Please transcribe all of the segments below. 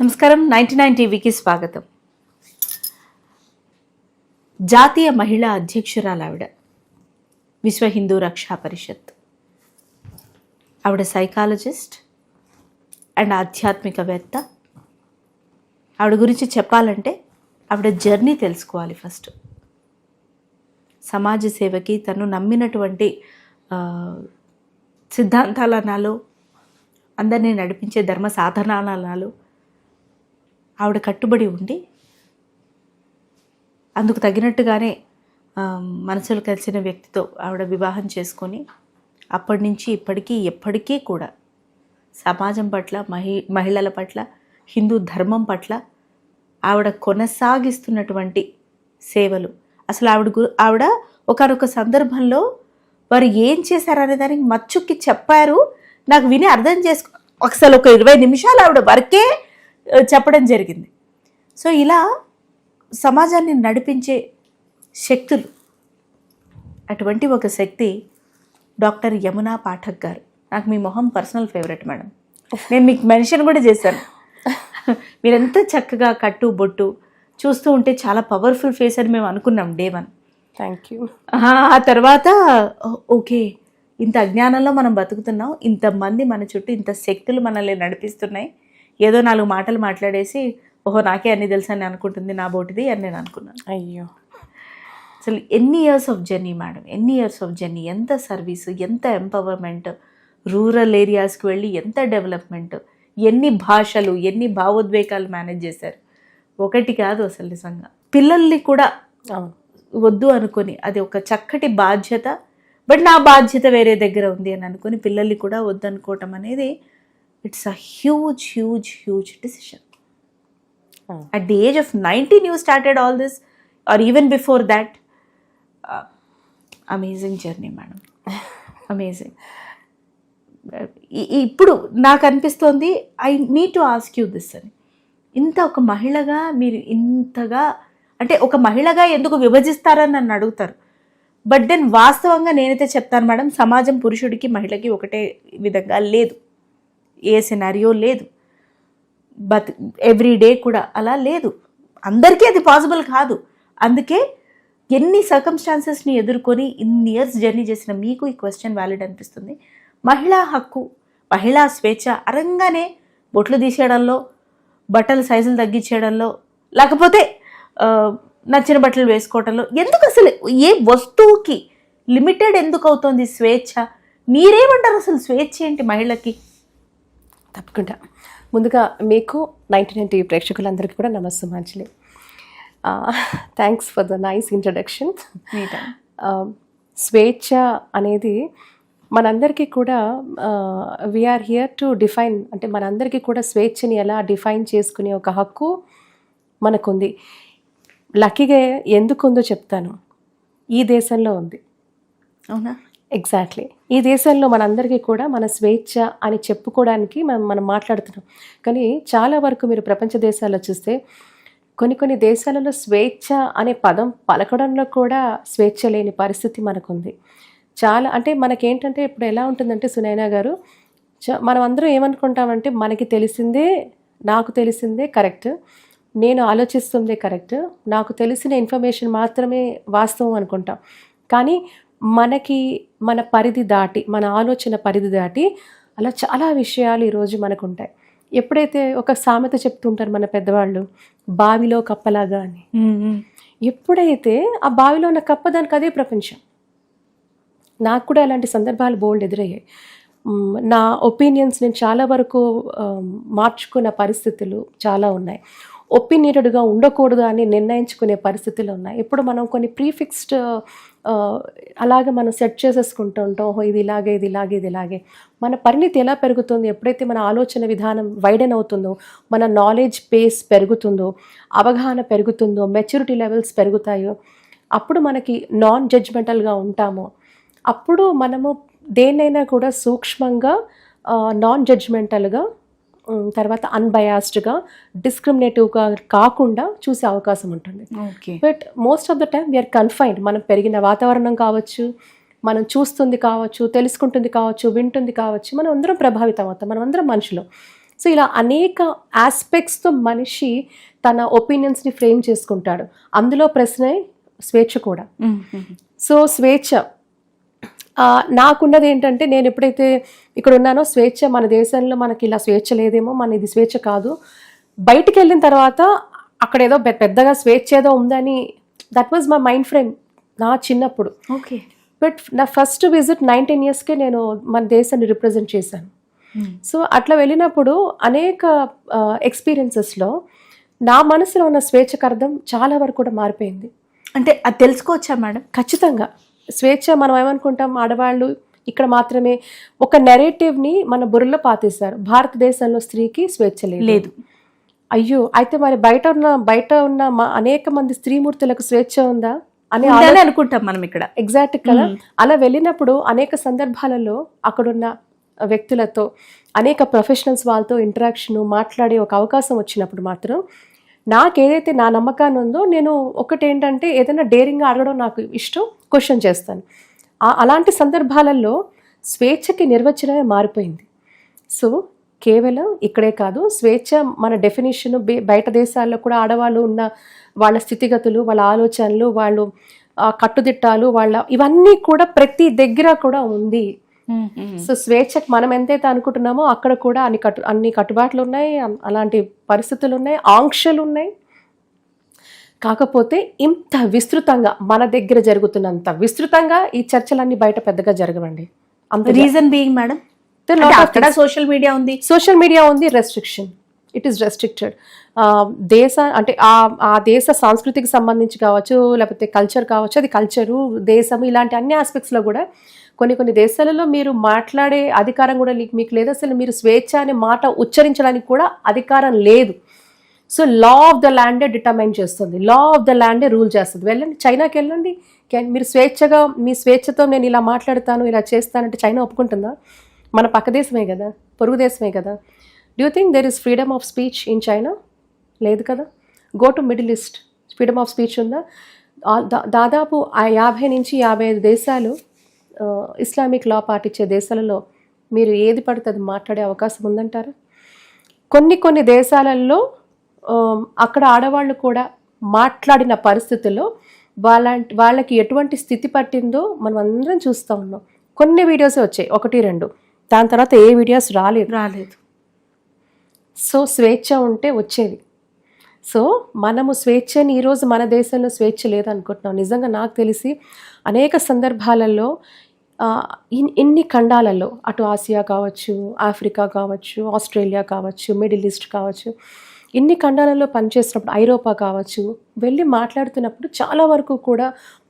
నమస్కారం 99 టీవీకి స్వాగతం. జాతీయ మహిళా అధ్యక్షురాలు ఆవిడ, విశ్వ హిందూ రక్షా పరిషత్. ఆవిడ సైకాలజిస్ట్ అండ్ ఆధ్యాత్మికవేత్త. ఆవిడ గురించి చెప్పాలంటే ఆవిడ జర్నీ తెలుసుకోవాలి ఫస్ట్. సమాజ సేవకి తను నమ్మినటువంటి సిద్ధాంతాలనాలో, అందరినీ నడిపించే ధర్మ సాధనాలనాలో ఆవిడ కట్టుబడి ఉండి అందుకు తగినట్టుగానే మనసులు కలిసిన వ్యక్తితో ఆవిడ వివాహం చేసుకొని అప్పటి నుంచి ఇప్పటికీ ఎప్పటికీ కూడా సమాజం పట్ల, మహిళల పట్ల, హిందూ ధర్మం పట్ల ఆవిడ కొనసాగిస్తున్నటువంటి సేవలు. అసలు ఆవిడ ఒకనొక సందర్భంలో వారు ఏం చేశారనే దానికి మచ్చుక్కి చెప్పారు. నాకు విని అర్థం అసలు ఒక 20 నిమిషాలు ఆవిడ వరకే చెప్పడం జరిగింది. సో ఇలా సమాజాన్ని నడిపించే శక్తులు, అటువంటి ఒక శక్తి డాక్టర్ యమునా పాఠక్ గారు. నాకు మీ మొహం పర్సనల్ ఫేవరెట్ మేడం. నేను మీకు మెన్షన్ కూడా చేశాను. మీరెంత చక్కగా కట్టు బొట్టు చూస్తూ ఉంటే చాలా పవర్ఫుల్ ఫేస్ అని మేము అనుకున్నాం డే 1. Thank you. ఆ తర్వాత ఓకే, ఇంత అజ్ఞానంలో మనం బతుకుతున్నాం, ఇంతమంది మన చుట్టూ, ఇంత శక్తులు మనల్ని నడిపిస్తున్నాయి, ఏదో 4 మాటలు మాట్లాడేసి ఓహో నాకే అన్నీ తెలుసు అని అనుకుంటుంది నా బోటిది అని నేను అనుకున్నాను. అయ్యో, అసలు ఎన్ని ఇయర్స్ ఆఫ్ జర్నీ మేడం, ఎన్ని ఇయర్స్ ఆఫ్ జర్నీ, ఎంత సర్వీసు, ఎంత ఎంపవర్మెంట్, రూరల్ ఏరియాస్కి వెళ్ళి ఎంత డెవలప్మెంట్, ఎన్ని భాషలు, ఎన్ని భావోద్వేగాలు మేనేజ్ చేశారు. ఒకటి కాదు అసలు నిజంగా. పిల్లల్ని కూడా వద్దు అనుకొని, అది ఒక చక్కటి బాధ్యత, బట్ నా బాధ్యత వేరే దగ్గర ఉంది అని అనుకుని పిల్లల్ని కూడా వద్దు అనుకోవటం అనేది it's a huge huge huge decision. At the age of 19 you started all this, or even before that. Amazing journey madam. Amazing. ఇప్పుడు నాకు అనిపిస్తోంది I need to ask you this అని. ఇంత ఒక మహిళగా మీరు ఇంతగా, అంటే ఒక మహిళగా ఎందుకు విభజిస్తారని నన్ను అడుగుతారు. బట్ దెన్ వాస్తవంగా నేనైతే చెప్తాను మేడం, సమాజం పురుషుడికి మహిళకి ఒకటే విధంగా లేదు, ఏ సినారియో లేదు, బట్ ఎవ్రీ డే కూడా అలా లేదు, అందరికీ అది పాసిబుల్ కాదు. అందుకే ఎన్ని సర్కమ్స్టాన్సెస్ని ఎదుర్కొని ఇన్ని ఇయర్స్ జర్నీ చేసిన మీకు ఈ క్వశ్చన్ వ్యాలిడ్ అనిపిస్తుంది. మహిళా హక్కు, మహిళా స్వేచ్ఛ అరంగానే బొట్లు తీసేయడంలో, బట్టల సైజులు తగ్గించేయడంలో, లేకపోతే నచ్చిన బట్టలు వేసుకోవడంలో, ఎందుకు అసలు ఏ వస్తువుకి లిమిటెడ్ ఎందుకు అవుతుంది స్వేచ్ఛ? మీరేమంటారు అసలు స్వేచ్ఛ ఏంటి మహిళకి? తప్పకుండా. ముందుగా మీకు 99 టీవీ ప్రేక్షకులందరికీ కూడా నమస్సుమాంజలి. Thanks for the nice introduction. స్వేచ్ఛ అనేది మనందరికీ కూడా వీఆర్ హియర్ టు డిఫైన్, అంటే మనందరికీ కూడా స్వేచ్ఛని ఎలా డిఫైన్ చేసుకునే ఒక హక్కు మనకుంది. లక్కీగా ఎందుకు ఉందో చెప్తాను. ఈ దేశంలో ఉంది. అవునా? ఎగ్జాక్ట్లీ. ఈ దేశంలో మనందరికీ కూడా మన స్వేచ్ఛ అని చెప్పుకోవడానికి మనం మాట్లాడుతున్నాం. కానీ చాలా వరకు మీరు ప్రపంచ దేశాల్లో చూస్తే కొన్ని దేశాలలో స్వేచ్ఛ అనే పదం పలకడంలో కూడా స్వేచ్ఛ లేని పరిస్థితి మనకుంది. చాలా, అంటే మనకేంటంటే ఇప్పుడు ఎలా ఉంటుందంటే సునైనా గారు, మనం అందరం ఏమనుకుంటామంటే మనకి తెలిసిందే, నాకు తెలిసిందే కరెక్ట్, నేను ఆలోచిస్తుందే కరెక్ట్, నాకు తెలిసిన ఇన్ఫర్మేషన్ మాత్రమే వాస్తవం అనుకుంటాం. కానీ మనకి మన పరిధి దాటి, మన ఆలోచన పరిధి దాటి అలా చాలా విషయాలు ఈరోజు మనకు ఉంటాయి. ఎప్పుడైతే ఒక సామెత చెప్తుంటారు మన పెద్దవాళ్ళు, బావిలో కప్పలాగా అని. ఎప్పుడైతే ఆ బావిలో ఉన్న కప్ప, దానికి అదే ప్రపంచం. నాకు కూడా అలాంటి సందర్భాలు బోల్డ్ ఎదురయ్యాయి. నా ఒపీనియన్స్ నేను చాలా వరకు మార్చుకున్న పరిస్థితులు చాలా ఉన్నాయి. ఒపీనియటెడ్గా ఉండకూడదు అని నిర్ణయించుకునే పరిస్థితులు ఉన్నాయి. ఇప్పుడు మనం కొన్ని ప్రీఫిక్స్డ్ అలాగే మనం సెట్ చేసేసుకుంటూ ఉంటాం. ఓహో ఇది ఇలాగే, ఇది ఇలాగే, ఇది ఇలాగే. మన పరిణితి ఎలా పెరుగుతుంది? ఎప్పుడైతే మన ఆలోచన విధానం వైడెన్ అవుతుందో, మన నాలెడ్జ్ బేస్ పెరుగుతుందో, అవగాహన పెరుగుతుందో, మెచ్యూరిటీ లెవెల్స్ పెరుగుతాయో, అప్పుడు మనకి నాన్ జడ్జ్మెంటల్గా ఉంటామో, అప్పుడు మనము దేన్నైనా కూడా సూక్ష్మంగా, నాన్ జడ్జ్మెంటల్గా, తర్వాత అన్బయాస్డ్గా, డిస్క్రిమినేటివ్గా కాకుండా చూసే అవకాశం ఉంటుంది. But most of the time we're confined. మనం పెరిగిన వాతావరణం కావచ్చు, మనం చూస్తుంది కావచ్చు, తెలుసుకుంటుంది కావచ్చు, వింటుంది కావచ్చు, మనం అందరం ప్రభావితం అవుతాం, మనం అందరం మనుషులు. సో ఇలా అనేక ఆస్పెక్ట్స్తో మనిషి తన ఒపీనియన్స్ని ఫ్రేమ్ చేసుకుంటాడు. అందులో ప్రశ్నే స్వేచ్ఛ కూడా. సో స్వేచ్ఛ నాకున్నది ఏంటంటే, నేను ఎప్పుడైతే ఇక్కడ ఉన్నానో స్వేచ్ఛ మన దేశంలో మనకి ఇలా స్వేచ్ఛ లేదేమో, మన ఇది స్వేచ్ఛ కాదు. బయటికి వెళ్ళిన తర్వాత అక్కడ ఏదో పెద్దగా స్వేచ్ఛ ఏదో ఉందని, that was my mind frame నా చిన్నప్పుడు. ఓకే. బట్ నా ఫస్ట్ విజిట్ 19 yearsకే నేను మన దేశాన్ని రిప్రజెంట్ చేశాను. సో అట్లా వెళ్ళినప్పుడు అనేక ఎక్స్పీరియన్సెస్లో నా మనసులో ఉన్న స్వేచ్ఛకు అర్థం చాలా వరకు కూడా మారిపోయింది. అంటే అది తెలుసుకోవచ్చా మేడం? ఖచ్చితంగా. స్వేచ్ఛ మనం ఏమనుకుంటాం, ఆడవాళ్ళు ఇక్కడ మాత్రమే ఒక నెరేటివ్ని మన బుర్రలో పాతేశారు. భారతదేశంలో స్త్రీకి స్వేచ్ఛ లేదు. అయ్యో, అయితే మరి బయట ఉన్న అనేక మంది స్త్రీమూర్తులకు స్వేచ్ఛ ఉందా అని అనుకుంటాం మనం ఇక్కడ. ఎగ్జాక్ట్ కదా. అలా వెళ్ళినప్పుడు అనేక సందర్భాలలో అక్కడున్న వ్యక్తులతో, అనేక ప్రొఫెషనల్స్ వాళ్ళతో ఇంటరాక్షన్ మాట్లాడే ఒక అవకాశం వచ్చినప్పుడు మాత్రం నాకేదైతే నా నమ్మకాన్ని ఉందో, నేను ఒకటేంటంటే ఏదైనా డేరింగ్గా అడగడం నాకు ఇష్టం, క్వశ్చన్ చేస్తాను. అలాంటి సందర్భాలలో స్వేచ్ఛకి నిర్వచనమే మారిపోయింది. సో కేవలం ఇక్కడే కాదు, స్వేచ్ఛ మన డెఫినేషన్ బయట దేశాల్లో కూడా ఆడవాళ్ళు ఉన్న వాళ్ళ స్థితిగతులు, వాళ్ళ ఆలోచనలు, వాళ్ళు కట్టుదిట్టాలు, ఇవన్నీ కూడా ప్రతి దగ్గర కూడా ఉంది. సో స్వేచ్ఛకు మనం ఎంతైతే అనుకుంటున్నామో అక్కడ కూడా అన్ని కట్టుబాట్లు ఉన్నాయి, అలాంటి పరిస్థితులు ఉన్నాయి, ఆంక్షలు ఉన్నాయి. కాకపోతే ఇంత విస్తృతంగా మన దగ్గర జరుగుతున్నంత విస్తృతంగా ఈ చర్చలన్నీ బయట పెద్దగా జరగవండి. Reason being madam, social media ఉంది, రెస్ట్రిక్షన్, ఇట్ ఈస్ రెస్ట్రిక్టెడ్. అంటే ఆ దేశ సంస్కృతికి సంబంధించి కావచ్చు, లేకపోతే కల్చర్ కావచ్చు, అది కల్చరు, దేశము, ఇలాంటి అన్ని ఆస్పెక్ట్స్లో కూడా కొన్ని దేశాలలో మీరు మాట్లాడే అధికారం కూడా మీకు లేదు. అసలు మీరు స్వేచ్ఛ అనే మాట ఉచ్చరించడానికి కూడా అధికారం లేదు. సో లా ఆఫ్ ద ల్యాండే డిటర్మైన్ చేస్తుంది, లా ఆఫ్ ద ల్యాండే రూల్ చేస్తుంది. వెళ్ళండి, చైనాకి వెళ్ళండి, మీరు స్వేచ్ఛగా మీ స్వేచ్ఛతో నేను ఇలా మాట్లాడతాను, ఇలా చేస్తానంటే చైనా ఒప్పుకుంటుందా? మన పక్క దేశమే కదా, పొరుగు దేశమే కదా. Do you think there is freedom of speech in China? లేదు కదా. Go to middle east, freedom of speech ఉందా? దాదాపు 50 నుంచి 55 దేశాలు ఇస్లామిక్ లా పాటించే దేశాలలో మీరు ఏది పడితే అది మాట్లాడే అవకాశం ఉందంటారా? కొన్ని దేశాలలో అక్కడ ఆడవాళ్ళు కూడా మాట్లాడిన పరిస్థితుల్లో వాళ్ళకి ఎటువంటి స్థితి పట్టిందో మనం అందరం చూస్తూ ఉన్నాం. కొన్ని వీడియోసే వచ్చాయి, 1-2, దాని తర్వాత ఏ వీడియోస్ రాలేదు. సో స్వేచ్ఛ ఉంటే వచ్చేది. సో మనము స్వేచ్ఛని ఈరోజు మన దేశంలో స్వేచ్ఛ లేదనుకుంటున్నాం. నిజంగా నాకు తెలిసి అనేక సందర్భాలలో ఇన్ని ఖండాలలో, అటు ఆసియా కావచ్చు, ఆఫ్రికా కావచ్చు, ఆస్ట్రేలియా కావచ్చు, మిడిల్ ఈస్ట్ కావచ్చు, ఇన్ని ఖండాలలో పనిచేసినప్పుడు, ఐరోపా కావచ్చు, వెళ్ళి మాట్లాడుతున్నప్పుడు చాలా వరకు కూడా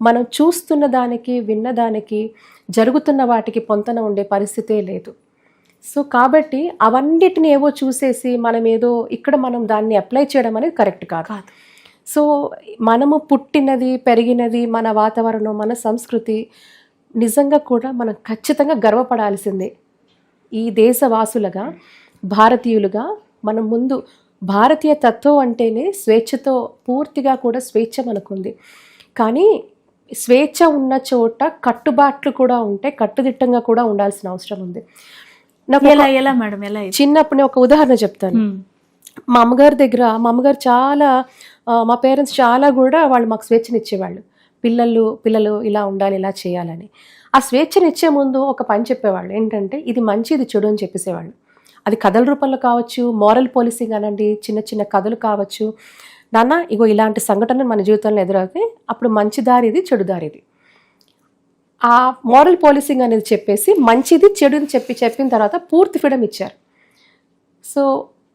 మనం చూస్తున్న దానికి, విన్నదానికి, జరుగుతున్న వాటికి పొంతన ఉండే పరిస్థితే లేదు. సో కాబట్టి అవన్నిటిని ఏవో చూసేసి మనం ఏదో ఇక్కడ మనం దాన్ని అప్లై చేయడం అనేది కరెక్ట్ కాదు. సో మనము పుట్టినది, పెరిగినది, మన వాతావరణం, మన సంస్కృతి నిజంగా కూడా మనం ఖచ్చితంగా గర్వపడాల్సిందే. ఈ దేశవాసులుగా, భారతీయులుగా మనం ముందు భారతీయ తత్వం అంటేనే స్వేచ్ఛతో పూర్తిగా కూడా స్వేచ్ఛ మనకుంది. కానీ స్వేచ్ఛ ఉన్న చోట కట్టుబాట్లు కూడా ఉంటే కట్టుదిట్టంగా కూడా ఉండాల్సిన అవసరం ఉంది. ఎలా మేడం, ఎలా? చిన్నప్పుడు ఒక ఉదాహరణ చెప్తాను. మా అమ్మగారి దగ్గర, మా అమ్మగారు చాలా, మా పేరెంట్స్ చాలా కూడా వాళ్ళు మాకు స్వేచ్ఛనిచ్చేవాళ్ళు. పిల్లలు ఇలా ఉండాలి, ఇలా చేయాలని. ఆ స్వేచ్ఛనిచ్చే ముందు ఒక పని చెప్పేవాళ్ళు, ఏంటంటే ఇది మంచి, ఇది చెడు అని చెప్పేసేవాళ్ళు. అది కథల రూపంలో కావచ్చు, మారల్ పోలీసింగ్ అనండి, చిన్న కథలు కావచ్చు. నాన్న ఇగో ఇలాంటి సంఘటనలు మన జీవితంలో ఎదురవుతాయి, అప్పుడు మంచి దారిది, చెడు దారిది. ఆ మారల్ పోలీసింగ్ అనేది చెప్పేసి మంచిది చెడుని చెప్పిన తర్వాత పూర్తి ఫ్రీడమ్ ఇచ్చారు. సో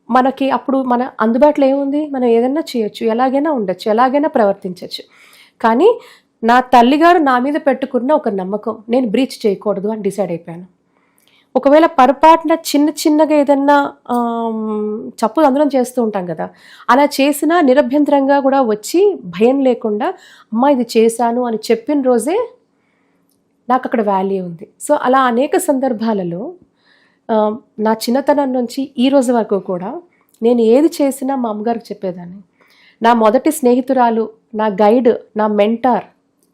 మనకి అప్పుడు మన అందుబాటులో ఏముంది, మనం ఏదైనా చేయొచ్చు, ఎలాగైనా ఉండొచ్చు, ఎలాగైనా ప్రవర్తించవచ్చు. కానీ నా తల్లిగారు నా మీద పెట్టుకున్న ఒక నమ్మకం, నేను బ్రీచ్ చేయకూడదు అని డిసైడ్ అయిపోయాను. ఒకవేళ పొరపాటున చిన్నగా ఏదన్నా చప్పు అందరం చేస్తూ ఉంటాం కదా, అలా చేసినా నిరభ్యంతరంగా కూడా వచ్చి భయం లేకుండా అమ్మా ఇది చేశాను అని చెప్పిన రోజే నాకు అక్కడ వాల్యూ ఉంది. సో అలా అనేక సందర్భాలలో నా చిన్నతనం నుంచి ఈ రోజు వరకు కూడా నేను ఏది చేసినా మా అమ్మగారికి చెప్పేదాన్ని. నా మొదటి స్నేహితురాలు, నా గైడ్, నా మెంటార్,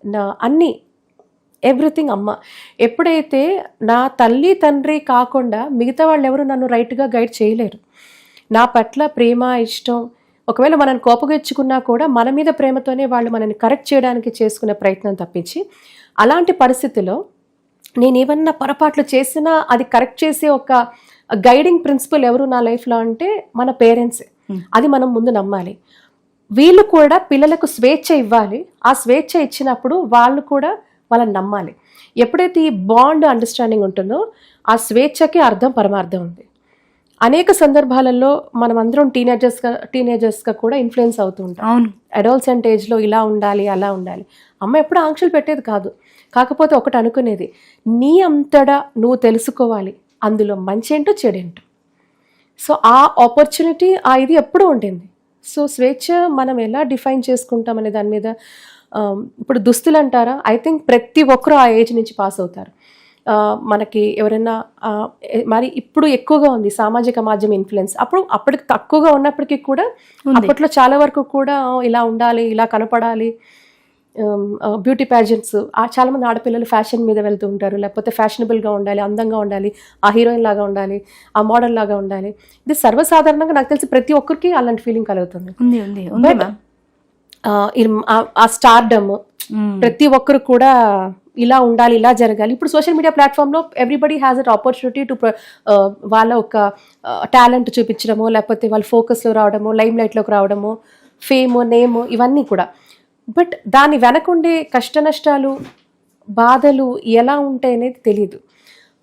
నా అన్నీ ఎవ్రీథింగ్ అమ్మ. ఎప్పుడైతే నా తల్లి తండ్రి కాకుండా మిగతా వాళ్ళు ఎవరు నన్ను రైట్గా గైడ్ చేయలేరు. నా పట్ల ప్రేమ ఇష్టం, ఒకవేళ మనల్ని కోపగించుకున్నా కూడా మన మీద ప్రేమతోనే వాళ్ళు మనల్ని కరెక్ట్ చేయడానికి చేసుకునే ప్రయత్నం తప్పించి, అలాంటి పరిస్థితిలో నేను ఏమన్నా పొరపాట్లు చేసినా అది కరెక్ట్ చేసే ఒక గైడింగ్ ప్రిన్సిపల్ ఎవరు నా లైఫ్లో అంటే మన పేరెంట్సే. అది మనం ముందు నమ్మాలి. వీళ్ళు కూడా పిల్లలకు స్వేచ్ఛ ఇవ్వాలి. ఆ స్వేచ్ఛ ఇచ్చినప్పుడు వాళ్ళు కూడా వాళ్ళని నమ్మాలి. ఎప్పుడైతే ఈ బాండ్ అండర్స్టాండింగ్ ఉంటుందో ఆ స్వేచ్ఛకి అర్థం పరమార్థం ఉంది. అనేక సందర్భాలలో మనం అందరం టీనేజర్స్గా కూడా ఇన్ఫ్లుయెన్స్ అవుతూ ఉంటాం. అవును, అడోల్సెంట్ ఏజ్లో ఇలా ఉండాలి అలా ఉండాలి. అమ్మ ఎప్పుడు ఆంక్షలు పెట్టేది కాదు. కాకపోతే ఒకటి అనుకునేది, నీ అంతటా నువ్వు తెలుసుకోవాలి అందులో మంచి ఏంటో చెడేంటో. సో ఆ ఆపర్చునిటీ ఆ ఇది ఎప్పుడూ ఉంటుంది. సో స్వేచ్ఛ మనం ఎలా డిఫైన్ చేసుకుంటాం అనే దాని మీద ఇప్పుడు దుస్తులు అంటారా, ఐ థింక్ ప్రతి ఒక్కరూ ఆ ఏజ్ నుంచి పాస్ అవుతారు. మనకి ఎవరైనా మరి ఇప్పుడు ఎక్కువగా ఉంది సామాజిక మాధ్యమ ఇన్ఫ్లుయెన్స్. అప్పటికి తక్కువగా ఉన్నప్పటికీ కూడా అప్పట్లో చాలా వరకు కూడా ఇలా ఉండాలి, ఇలా కనపడాలి, బ్యూటీ ప్యాజెంట్స్, చాలా మంది ఆడపిల్లలు ఫ్యాషన్ మీద వెళ్తూ ఉంటారు. లేకపోతే ఫ్యాషనబుల్గా ఉండాలి, అందంగా ఉండాలి, ఆ హీరోయిన్ లాగా ఉండాలి, ఆ మోడల్ లాగా ఉండాలి. ఇది సర్వసాధారణంగా నాకు తెలిసి ప్రతి ఒక్కరికి అలాంటి ఫీలింగ్ కలుగుతుంది. ఆ స్టార్డమ్ ప్రతి ఒక్కరు కూడా ఇలా ఉండాలి, ఇలా జరగాలి. ఇప్పుడు సోషల్ మీడియా ప్లాట్ఫామ్లో everybody has at opportunity to వాళ్ళ ఒక టాలెంట్ చూపించడము, లేకపోతే వాళ్ళ ఫోకస్లో రావడము, లైమ్ లైట్లోకి రావడము, ఫేమ్, నేమ్, ఇవన్నీ కూడా. బట్ దాని వెనకుండే కష్ట నష్టాలు, బాధలు ఎలా ఉంటాయి అనేది తెలియదు.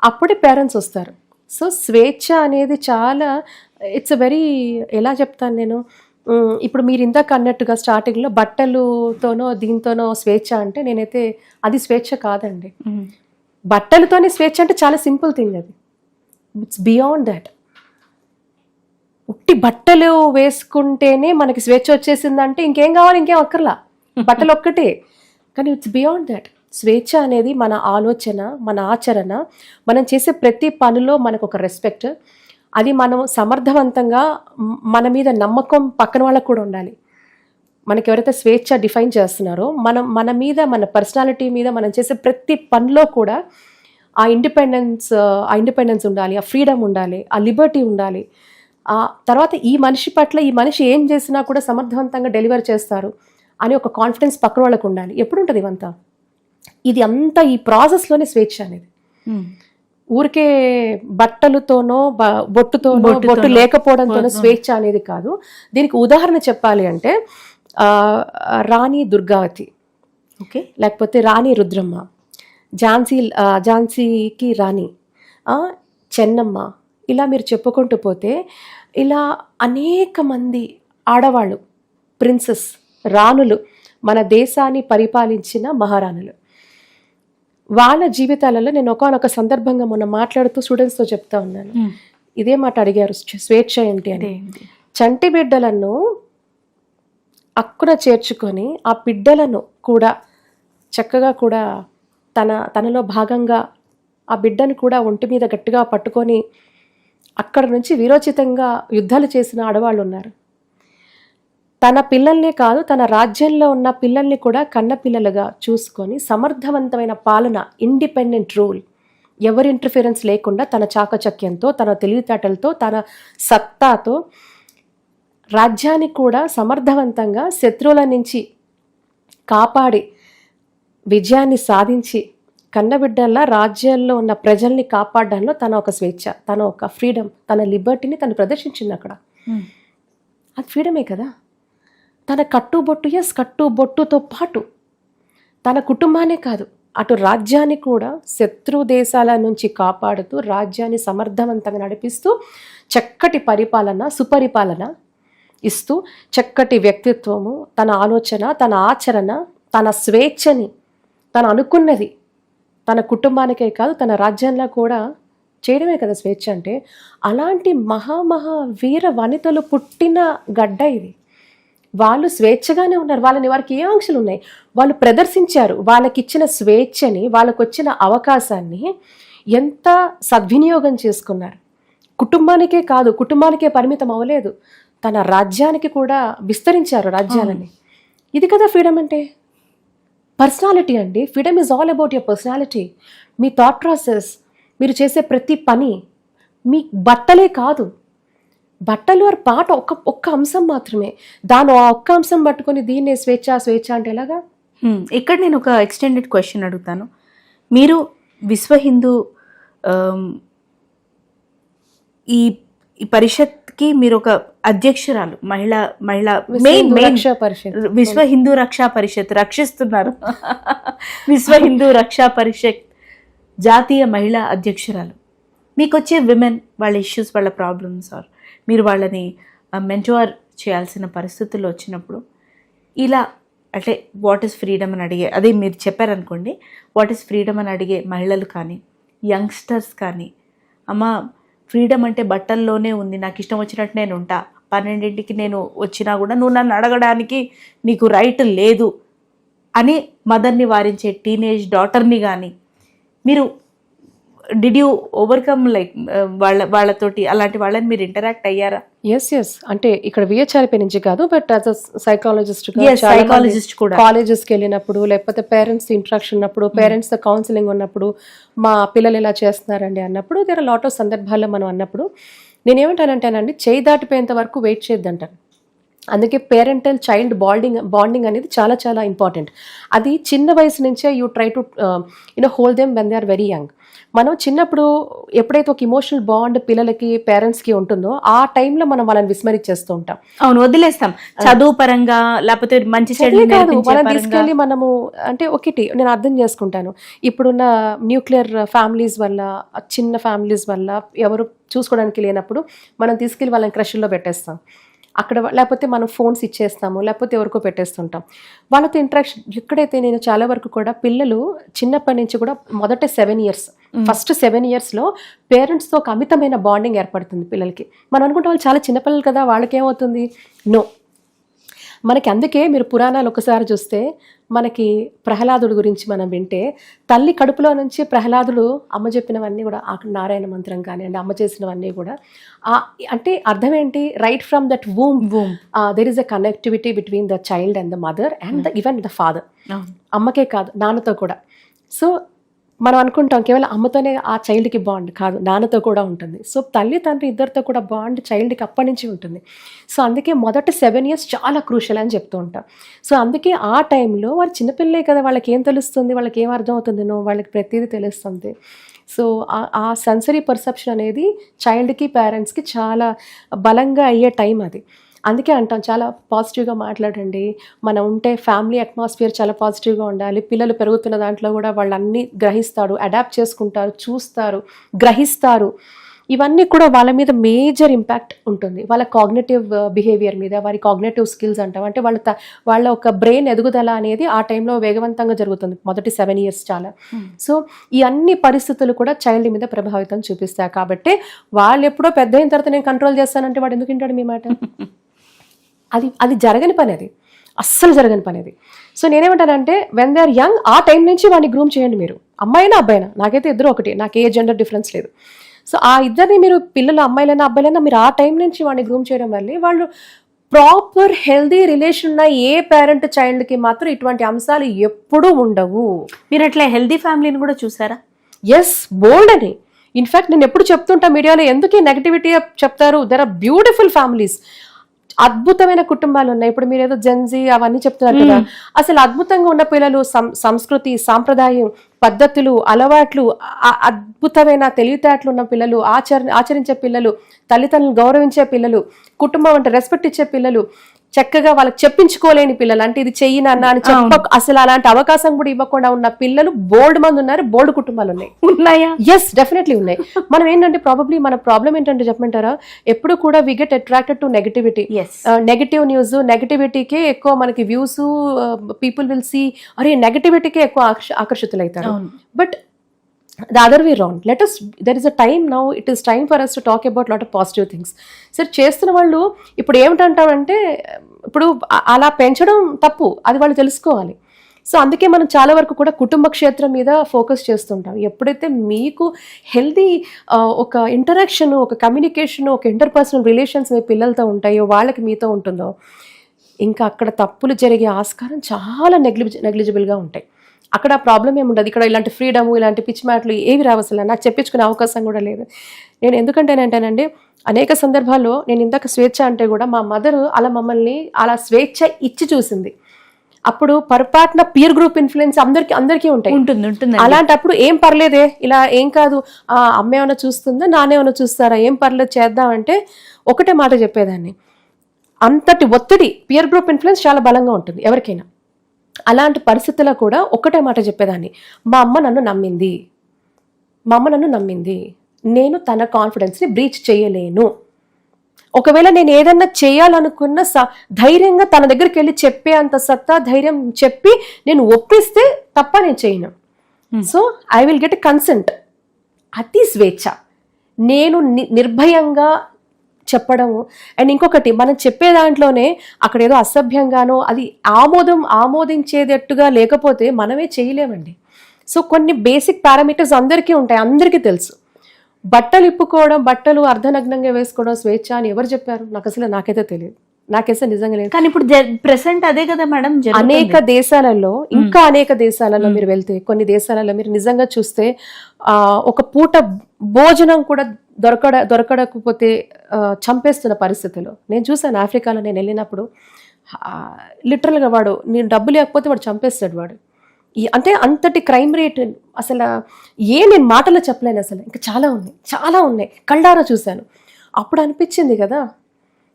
అప్పుడే పేరెంట్స్ వస్తారు. సో స్వేచ్ఛ అనేది చాలా, ఇట్స్ అ వెరీ, ఎలా చెప్తాను నేను, ఇప్పుడు మీరు ఇందాక అన్నట్టుగా స్టార్టింగ్లో బట్టలుతోనో దీంతోనో స్వేచ్ఛ అంటే నేనైతే అది స్వేచ్ఛ కాదండి. బట్టలతోనే స్వేచ్ఛ అంటే చాలా సింపుల్ థింగ్. అది ఇట్స్ బియాండ్ దట్. ఉట్టి బట్టలు వేసుకుంటేనే మనకి స్వేచ్ఛ వచ్చేసిందంటే ఇంకేం కావాలి, ఇంకేం అక్కర్లా, బట్టలు ఒక్కటే. కానీ ఇట్స్ బియాండ్ దట్. స్వేచ్ఛ అనేది మన ఆలోచన, మన ఆచరణ, మనం చేసే ప్రతి పనిలో మనకు ఒక రెస్పెక్ట్, అది మనం సమర్థవంతంగా మన మీద నమ్మకం పక్కన వాళ్ళకు కూడా ఉండాలి. మనకి ఎవరైతే స్వేచ్ఛ డిఫైన్ చేస్తున్నారో మన మీద, మన పర్సనాలిటీ మీద, మనం చేసే ప్రతి పనిలో కూడా ఆ ఇండిపెండెన్స్ ఉండాలి, ఆ ఫ్రీడమ్ ఉండాలి, ఆ లిబర్టీ ఉండాలి. ఆ తర్వాత ఈ మనిషి పట్ల ఈ మనిషి ఏం చేసినా కూడా సమర్థవంతంగా డెలివర్ చేస్తారు అని ఒక కాన్ఫిడెన్స్ పక్కన వాళ్ళకు ఉండాలి. ఎప్పుడు ఉంటుంది ఇవంతా? ఇది అంతా ఈ ప్రాసెస్లోనే స్వేచ్ఛ అనేది. ఊరికే బట్టలతోనో బొట్టుతోనో, బొట్టు లేకపోవడంతోనో స్వేచ్ఛ అనేది కాదు. దీనికి ఉదాహరణ చెప్పాలి అంటే రాణి దుర్గావతి, ఓకే, లేకపోతే రాణి రుద్రమ్మ, ఝాన్సీకి రాణి, చెన్నమ్మ, ఇలా మీరు చెప్పుకుంటూ పోతే ఇలా అనేక మంది ఆడవాళ్ళు, ప్రిన్సెస్, రాణులు, మన దేశాన్ని పరిపాలించిన మహారాణులు. వాళ్ళ జీవితాలలో నేను ఒకనొక సందర్భంగా మొన్న మాట్లాడుతూ స్టూడెంట్స్తో చెప్తా ఉన్నాను. ఇదే మాట అడిగారు, స్వేచ్ఛ ఏంటి అని. చంటి బిడ్డలను అక్కున చేర్చుకొని ఆ బిడ్డలను కూడా చక్కగా కూడా తనలో భాగంగా ఆ బిడ్డను కూడా ఒంటి మీద గట్టిగా పట్టుకొని అక్కడ నుంచి వీరోచితంగా యుద్ధాలు చేసిన ఆడవాళ్ళు ఉన్నారు. తన పిల్లల్నే కాదు, తన రాజ్యంలో ఉన్న పిల్లల్ని కూడా కన్న పిల్లలుగా చూసుకొని సమర్థవంతమైన పాలన, ఇండిపెండెంట్ రూల్, ఎవరి ఇంటర్ఫిరెన్స్ లేకుండా తన చాకచక్యంతో, తన తెలివితేటలతో, తన సత్తాతో రాజ్యాన్ని కూడా సమర్థవంతంగా శత్రువుల నుంచి కాపాడి విజయాన్ని సాధించి కన్నబిడ్డల్లా రాజ్యాల్లో ఉన్న ప్రజల్ని కాపాడడంలో తన ఒక స్వేచ్ఛ, తన ఒక ఫ్రీడమ్, తన లిబర్టీని తను ప్రదర్శించింది అక్కడ. అది ఫ్రీడమే కదా. తన కట్టుబొట్టుతో పాటు తన కుటుంబానే కాదు, అటు రాజ్యాన్ని కూడా శత్రు దేశాల నుంచి కాపాడుతూ రాజ్యాన్ని సమర్థవంతంగా నడిపిస్తూ చక్కటి పరిపాలన, సుపరిపాలన ఇస్తూ చక్కటి వ్యక్తిత్వము, తన ఆలోచన, తన ఆచరణ, తన స్వేచ్ఛని తను అనుకున్నది తన కుటుంబానికే కాదు తన రాజ్యంలో కూడా చేయడమే కదా స్వేచ్ఛ అంటే. అలాంటి మహా వీర వనితలు పుట్టిన గడ్డ ఇది. వాళ్ళు స్వేచ్ఛగానే ఉన్నారు. వారికి ఏ ఆంక్షలు ఉన్నాయి? వాళ్ళు ప్రదర్శించారు. వాళ్ళకి ఇచ్చిన స్వేచ్ఛని, వాళ్ళకు వచ్చిన అవకాశాన్ని ఎంత సద్వినియోగం చేసుకున్నారు. కుటుంబానికే కాదు, కుటుంబానికే పరిమితం అవ్వలేదు, తన రాజ్యానికి కూడా విస్తరించారు రాజ్యాలని. ఇది కదా ఫ్రీడమ్ అంటే. పర్సనాలిటీ అండి. Freedom is all about your personality. Me thought process, మీరు చేసే ప్రతి పని, మీ బట్టలే కాదు, బట్టలు ఆర్ పాట ఒక్క అంశం మాత్రమే. దాని ఆ ఒక్క అంశం పట్టుకొని దీన్నే స్వేచ్ఛ స్వేచ్ఛ అంటే ఎలాగా? ఇక్కడ నేను ఒక ఎక్స్టెండెడ్ క్వశ్చన్ అడుగుతాను. మీరు విశ్వ హిందూ ఈ పరిషత్కి మీరు ఒక అధ్యక్షురాలు, మహిళా మెయిన్ రక్షా పరిషత్. విశ్వ హిందూ రక్షా పరిషత్ రక్షిస్తున్నారు. విశ్వ హిందూ రక్షా పరిషత్ జాతీయ మహిళా అధ్యక్షురాలు. మీకు వచ్చే విమెన్ వాళ్ళ ఇష్యూస్, వాళ్ళ ప్రాబ్లమ్స్, ఆర్ మీరు వాళ్ళని మెంటోర్ చేయాల్సిన పరిస్థితుల్లో వచ్చినప్పుడు ఇలా అంటే వాట్ ఈస్ ఫ్రీడమ్ అని అడిగే, అదే మీరు చెప్పారనుకోండి, వాట్ ఈస్ ఫ్రీడమ్ అని అడిగే మహిళలు కానీ, యంగ్స్టర్స్ కానీ, అమ్మ ఫ్రీడమ్ అంటే బట్టల్లోనే ఉంది, నాకు ఇష్టం వచ్చినట్టు నేను ఉంటా, 12ంటికి నేను వచ్చినా కూడా నువ్వు నన్ను అడగడానికి నీకు రైట్ లేదు అని మదర్ని వారించే టీనేజ్ డాటర్ని కానీ మీరు డిడ్ యూ ఓవర్కమ్ లైక్ వాళ్ళతోటి అలాంటి వాళ్ళని మీరు ఇంటరాక్ట్ అయ్యారా? ఎస్ అంటే ఇక్కడ విహెచ్ఆర్పీ నుంచి కాదు, బట్ యాజ్ అ సైకాలజిస్ట్ కూడా కాలేజెస్కి వెళ్ళినప్పుడు, లేకపోతే పేరెంట్స్ ఇంట్రాక్షన్ ఉన్నప్పుడు, పేరెంట్స్ కౌన్సిలింగ్ ఉన్నప్పుడు, మా పిల్లలు ఇలా చేస్తున్నారండి అన్నప్పుడు, దేర్ ఆర్ లాట్ ఆఫ్ సందర్భాల్లో మనం అన్నప్పుడు నేనేమంటానంటేనండి, చేయి దాటిపోయేంత వరకు వెయిట్ చేయొద్దంటాను. అందుకే పేరెంటల్ చైల్డ్ బాండింగ్ అనేది చాలా చాలా ఇంపార్టెంట్. అది చిన్న వయసు నుంచే you try to hold them when they are very young. మనం చిన్నప్పుడు ఎప్పుడైతే ఒక ఇమోషనల్ బాండ్ పిల్లలకి పేరెంట్స్కి ఉంటుందో ఆ టైంలో మనం వాళ్ళని విస్మరించేస్తూ ఉంటాం. అవును, వదిలేస్తాం. చదువు పరంగా లేకపోతే మంచి చెడు కాదు, మనం తీసుకెళ్ళి మనము అంటే ఒకటి నేను అర్థం చేసుకుంటాను, ఇప్పుడున్న న్యూక్లియర్ ఫ్యామిలీస్ వల్ల, చిన్న ఫ్యామిలీస్ వల్ల ఎవరు చూసుకోవడానికి లేనప్పుడు మనం తీసుకెళ్ళి వాళ్ళని క్రష్లో పెట్టేస్తాం అక్కడ, లేకపోతే మనం ఫోన్స్ ఇచ్చేస్తాము, లేకపోతే ఎవరికో పెట్టేస్తుంటాం. వాళ్ళతో ఇంటరాక్షన్ ఎక్కడైతే నేను చాలా వరకు కూడా పిల్లలు చిన్నప్పటి నుంచి కూడా మొదట 7 years, ఫస్ట్ 7 yearsలో పేరెంట్స్తో ఒక అమితమైన బాండింగ్ ఏర్పడుతుంది పిల్లలకి. మనం అనుకుంటే వాళ్ళు చాలా చిన్నపిల్లలు కదా, వాళ్ళకేమవుతుంది? నో, మనకి అందుకే మీరు పురాణాలు ఒకసారి చూస్తే మనకి ప్రహ్లాదుడి గురించి మనం వింటే, తల్లి కడుపులో నుంచి ప్రహ్లాదుడు అమ్మ చెప్పినవన్నీ కూడా, నారాయణ మంత్రం కానివ్వండి, అమ్మ చేసినవన్నీ కూడా అంటే అర్థం ఏంటి? Right from that womb there is a connectivity between the child and the mother and even the father. అమ్మకే కాదు, నాన్నతో కూడా. సో మనం అనుకుంటాం కేవలం అమ్మతోనే ఆ చైల్డ్కి బాండ్ కాదు, నాన్నతో కూడా ఉంటుంది. సో తల్లి తండ్రి ఇద్దరితో కూడా బాండ్ చైల్డ్కి అప్పటి నుంచి ఉంటుంది. సో అందుకే మొదట 7 years చాలా క్రూషల్ అని చెప్తూ ఉంటాం. సో అందుకే ఆ టైంలో వాళ్ళు చిన్నపిల్లలే కదా, వాళ్ళకి ఏం తెలుస్తుంది, వాళ్ళకి ఏం అర్థం అవుతుందో, వాళ్ళకి ప్రతిదీ తెలుస్తుంది. సో ఆ సెన్సరీ పర్సెప్షన్ అనేది చైల్డ్కి పేరెంట్స్కి చాలా బలంగా అయ్యే టైం అది. అందుకే అంటాం చాలా పాజిటివ్గా మాట్లాడండి, మనం ఉంటే ఫ్యామిలీ అట్మాస్ఫియర్ చాలా పాజిటివ్గా ఉండాలి. పిల్లలు పెరుగుతున్న దాంట్లో కూడా వాళ్ళు అన్నీ గ్రహిస్తారు, అడాప్ట్ చేసుకుంటారు, చూస్తారు, గ్రహిస్తారు. ఇవన్నీ కూడా వాళ్ళ మీద మేజర్ ఇంపాక్ట్ ఉంటుంది, వాళ్ళ కాగ్నేటివ్ బిహేవియర్ మీద, వారి కాగ్నేటివ్ స్కిల్స్ అంటాం. అంటే వాళ్ళ ఒక బ్రెయిన్ ఎదుగుదల అనేది ఆ టైంలో వేగవంతంగా జరుగుతుంది మొదటి 7 years చాలా. సో ఈ అన్ని పరిస్థితులు కూడా చైల్డ్ మీద ప్రభావితం చూపిస్తాయి. కాబట్టి వాళ్ళు ఎప్పుడో పెద్ద అయిన తర్వాత నేను కంట్రోల్ చేస్తానంటే వాడు ఎందుకు వింటాడు మీ మాట? అది జరగని పని, అది అస్సలు జరగని పని అది. సో నేనేమంటానంటే వెన్ దే ఆర్ యంగ్, ఆ టైం నుంచి వాడిని గ్రూమ్ చేయండి మీరు, అమ్మాయినా అబ్బాయినా, నాకైతే ఇద్దరు ఒకటి, నాకు ఏ జెండర్ డిఫరెన్స్ లేదు. సో ఆ ఇద్దరిని మీరు, పిల్లలు అమ్మాయిలైనా అబ్బాయిలైనా, మీరు ఆ టైం నుంచి వాడిని గ్రూమ్ చేయడం వల్ల వాళ్ళు ప్రాపర్ హెల్దీ రిలేషన్ ఉన్న ఏ పేరెంట్ చైల్డ్కి మాత్రం ఇటువంటి అంశాలు ఎప్పుడూ ఉండవు. మీరు అట్లా హెల్దీ ఫ్యామిలీని కూడా చూసారా? ఎస్, బోల్డ్ అని. ఇన్ఫ్యాక్ట్ నేను ఎప్పుడు చెప్తుంటా మీడియాలో, ఎందుకు ఈ నెగటివిటీ చెప్తారు? దెర్ ఆర్ బ్యూటిఫుల్ ఫ్యామిలీస్, అద్భుతమైన కుటుంబాలు ఉన్నాయి. ఇప్పుడు మీరు ఏదో జెన్జీ అవన్నీ చెప్తున్నారు కదా, అసలు అద్భుతంగా ఉన్న పిల్లలు, సంస్కృతి, సాంప్రదాయం, పద్ధతులు, అలవాట్లు, అద్భుతమైన తెలివితేటలు ఉన్న పిల్లలు, ఆచరించే పిల్లలు, తల్లిదండ్రులు గౌరవించే పిల్లలు, కుటుంబం అంటే రెస్పెక్ట్ ఇచ్చే పిల్లలు, చక్కగా వాళ్ళకి చెప్పించుకోలేని పిల్లలు, అంటే ఇది చెయ్యి నాన్న అని అసలు అలాంటి అవకాశం కూడా ఇవ్వకుండా ఉన్న పిల్లలు బోల్డ్ మంది ఉన్నారు, బోల్డ్ కుటుంబాలు ఉన్నాయా? ఎస్, డెఫినెట్లీ ఉన్నాయి. మనం ఏంటంటే ప్రాబబ్లీ మన ప్రాబ్లం ఏంటంటే చెప్పమంటారా, ఎప్పుడు కూడా we get attracted to negativity, negative news, నెగటివిటీకే ఎక్కువ మనకి వ్యూస్, పీపుల్ విల్ సీ, అరే నెగటివిటీకే ఎక్కువ ఆకర్షితులవుతారు. But the other way around, there is a time now, it is time for us to talk about lot of positive things. సరే, చేస్తున్న వాళ్ళు ఇప్పుడు ఏమిటంటామంటే, ఇప్పుడు అలా పెంచడం తప్పు, అది వాళ్ళు తెలుసుకోవాలి. సో అందుకే మనం చాలా వరకు కూడా కుటుంబ క్షేత్రం మీద ఫోకస్ చేస్తుంటాం. ఎప్పుడైతే మీకు హెల్దీ ఒక ఇంటరాక్షన్, ఒక కమ్యూనికేషన్, ఒక ఇంటర్పర్సనల్ రిలేషన్స్ మీ పిల్లలతో ఉంటాయో, వాళ్ళకి మీతో ఉంటుందో, ఇంకా అక్కడ తప్పులు జరిగే ఆస్కారం చాలా నెగ్లిజిబుల్గా ఉంటాయి. అక్కడ ప్రాబ్లం ఏముండదు. ఇక్కడ ఇలాంటి ఫ్రీడము, ఇలాంటి పిచ్చి మ్యాట్లు ఏవి రావు, అసలు నాకు చెప్పించుకునే అవకాశం కూడా లేదు. నేను ఎందుకంటేనంటేనండి, అనేక సందర్భాల్లో నేను ఇందాక స్వేచ్ఛ అంటే కూడా మా మదర్ అలా మమ్మల్ని అలా స్వేచ్ఛ ఇచ్చి చూసింది. అప్పుడు పొరపాటున పియర్ గ్రూప్ ఇన్ఫ్లుయెన్స్ అందరికీ ఉంటుంది. అలాంటప్పుడు ఏం పర్లేదే, ఇలా ఏం కాదు, అమ్మ ఏమైనా చూస్తుందా, నాన్నేమైనా చూస్తారా, ఏం పర్లేదు చేద్దామంటే ఒకటే మాట చెప్పేదాన్ని. అంతటి ఒత్తిడి, పియర్ గ్రూప్ ఇన్ఫ్లుయెన్స్ చాలా బలంగా ఉంటుంది ఎవరికైనా. అలాంటి పరిస్థితుల్లో కూడా ఒకటే మాట చెప్పేదాన్ని, మా అమ్మ నన్ను నమ్మింది, నేను తన కాన్ఫిడెన్స్ని బ్రీచ్ చేయలేను. ఒకవేళ నేను ఏదన్నా చేయాలనుకున్న ధైర్యంగా తన దగ్గరికి వెళ్ళి చెప్పే అంత సత్తా, ధైర్యం చెప్పి నేను ఒప్పిస్తే తప్ప నేను చేయను. So I will get a consent. అది స్వేచ్ఛ. నేను నిర్భయంగా చెప్పడము. అండ్ ఇంకొకటి, మనం చెప్పే దాంట్లోనే అక్కడ ఏదో అసభ్యంగానో అది ఆమోదించేటట్టుగా లేకపోతే మనమే చేయలేమండి. సో కొన్ని బేసిక్ పారామీటర్స్ అందరికీ ఉంటాయి, అందరికీ తెలుసు. బట్టలు ఇప్పుకోవడం, బట్టలు అర్ధనగ్నంగా వేసుకోవడం స్వేచ్ఛ అని ఎవరు చెప్పారు? నాకైతే తెలియదు, నాకైతే నిజంగా లేదు. కానీ ఇప్పుడు ప్రెసెంట్ అదే కదా మేడం. అనేక దేశాలలో, ఇంకా అనేక దేశాలలో మీరు వెళ్తే, కొన్ని దేశాలలో మీరు నిజంగా చూస్తే ఒక పూట భోజనం కూడా దొరకకపోతే చంపేస్తున్న పరిస్థితులు నేను చూసాను. ఆఫ్రికాలో నేను వెళ్ళినప్పుడు లిటరల్గా వాడు, నేను డబ్బు లేకపోతే వాడు చంపేస్తాడు వాడు. అంటే అంతటి క్రైమ్ రేట్ అసలు నేను మాటలో చెప్పలేను. అసలు ఇంకా చాలా ఉన్నాయి, కళ్ళారా చూశాను. అప్పుడు అనిపించింది కదా,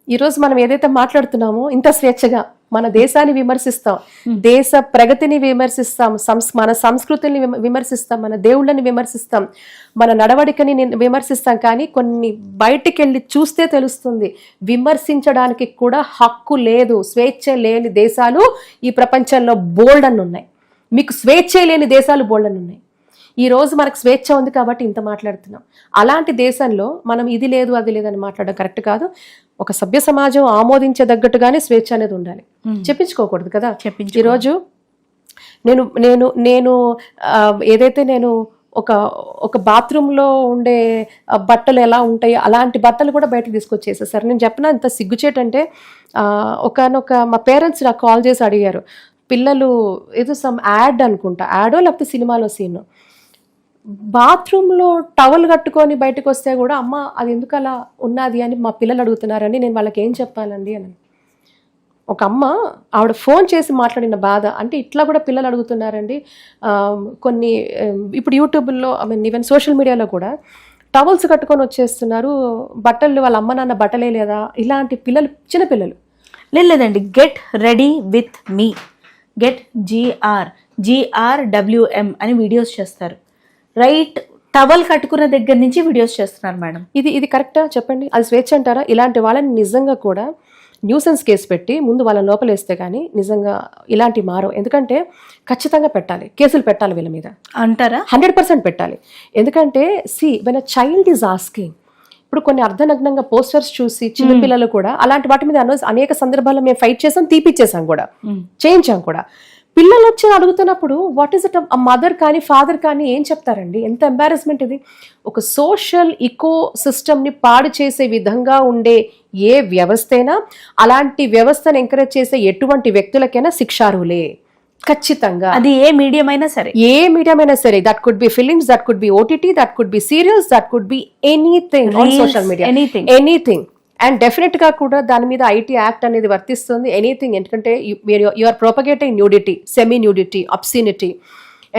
ఈరోజు మనం ఏదైతే మాట్లాడుతున్నామో ఇంత స్వేచ్ఛగా మన దేశాన్ని విమర్శిస్తాం, దేశ ప్రగతిని విమర్శిస్తాం, మన సంస్కృతిని విమర్శిస్తాం, మన దేవుళ్ళని విమర్శిస్తాం, మన నడవడికని విమర్శిస్తాం. కానీ కొన్ని బయటికి వెళ్ళి చూస్తే తెలుస్తుంది, విమర్శించడానికి కూడా హక్కు లేదు. స్వేచ్ఛ లేని దేశాలు ఈ ప్రపంచంలో బోల్డ్ అని ఉన్నాయి. మీకు స్వేచ్ఛ లేని దేశాలు బోల్డ్ అని ఉన్నాయి. ఈ రోజు మనకు స్వేచ్ఛ ఉంది కాబట్టి ఇంత మాట్లాడుతున్నాం. అలాంటి దేశంలో మనం ఇది లేదు అది లేదని మాట్లాడడం కరెక్ట్ కాదు. ఒక సభ్య సమాజం ఆమోదించదగ్గట్టుగానే స్వేచ్ఛ అనేది ఉండాలి, చెప్పించుకోకూడదు కదా. ఈరోజు నేను ఏదైతే నేను ఒక బాత్రూంలో ఉండే బట్టలు ఎలా ఉంటాయో అలాంటి బట్టలు కూడా బయటకు తీసుకొచ్చేసేసారు. నేను చెప్పిన ఇంత సిగ్గుచేటంటే, మా పేరెంట్స్ నాకు కాల్ చేసి అడిగారు, పిల్లలు ఏదో సమ్ యాడ్ అనుకుంటా, యాడో లేకపోతే సినిమాలో సీన్, బాత్రూంలో టవల్ కట్టుకొని బయటకు వస్తే కూడా అమ్మ అది ఎందుకు అలా ఉన్నది అని మా పిల్లలు అడుగుతున్నారని నేను వాళ్ళకి ఏం చెప్పాలండి అని. ఒక అమ్మ ఆవిడ ఫోన్ చేసి మాట్లాడిన బాధ అంటే ఇట్లా కూడా పిల్లలు అడుగుతున్నారండి. కొన్ని ఇప్పుడు యూట్యూబ్లో, ఈవెన్ సోషల్ మీడియాలో కూడా టవల్స్ కట్టుకొని వచ్చేస్తున్నారు, బట్టలు వాళ్ళ అమ్మ నాన్న బట్టలే లేదా, ఇలాంటి పిల్లలు, చిన్నపిల్లలు. లేదండి, get ready with me, get GRWM అని వీడియోస్ చేస్తారు. రైట్, టవల్ కట్టుకున్న దగ్గర నుంచి వీడియోస్ చేస్తున్నారు మేడం. ఇది కరెక్టా చెప్పండి? అది స్వేచ్ఛ అంటారా? ఇలాంటి వాళ్ళని నిజంగా కూడా న్యూసెన్స్ కేసు పెట్టి ముందు వాళ్ళని లోపలేస్తే కానీ నిజంగా ఇలాంటి మారవు. ఎందుకంటే ఖచ్చితంగా పెట్టాలి, కేసులు పెట్టాలి వీళ్ళ మీద అంటారా? 100% పెట్టాలి. ఎందుకంటే when a child is asking, ఇప్పుడు కొన్ని అర్ధనగ్నంగా పోస్టర్స్ చూసి చిన్నపిల్లలు కూడా అలాంటి వాటి మీద అనేక సందర్భాల్లో మేము ఫైట్ చేసాం, తీపిచ్చేసాం కూడా, చేయించాం కూడా. పిల్లలు వచ్చి అడుగుతున్నప్పుడు వాట్ ఈస్ ఇట్, మదర్ కానీ ఫాదర్ కానీ ఏం చెప్తారండి? ఎంత ఎంబారస్మెంట్ ఇది. ఒక సోషల్ ఇకో సిస్టమ్ని పాడు చేసే విధంగా ఉండే ఏ వ్యవస్థైనా, అలాంటి వ్యవస్థను ఎంకరేజ్ చేసే ఎటువంటి వ్యక్తులకైనా శిక్షార్హులే ఖచ్చితంగా. అది ఏ మీడియం అయినా సరే, that could be films, that could be OTT, that could be serials, that could be anything on social media, anything. And definite గా కూడా దాని మీద IT యాక్ట్ అనేది వర్తిస్తుంది. ఎనీథింగ్, ఎందుకంటే you are propagating nudity, semi nudity, obscenity,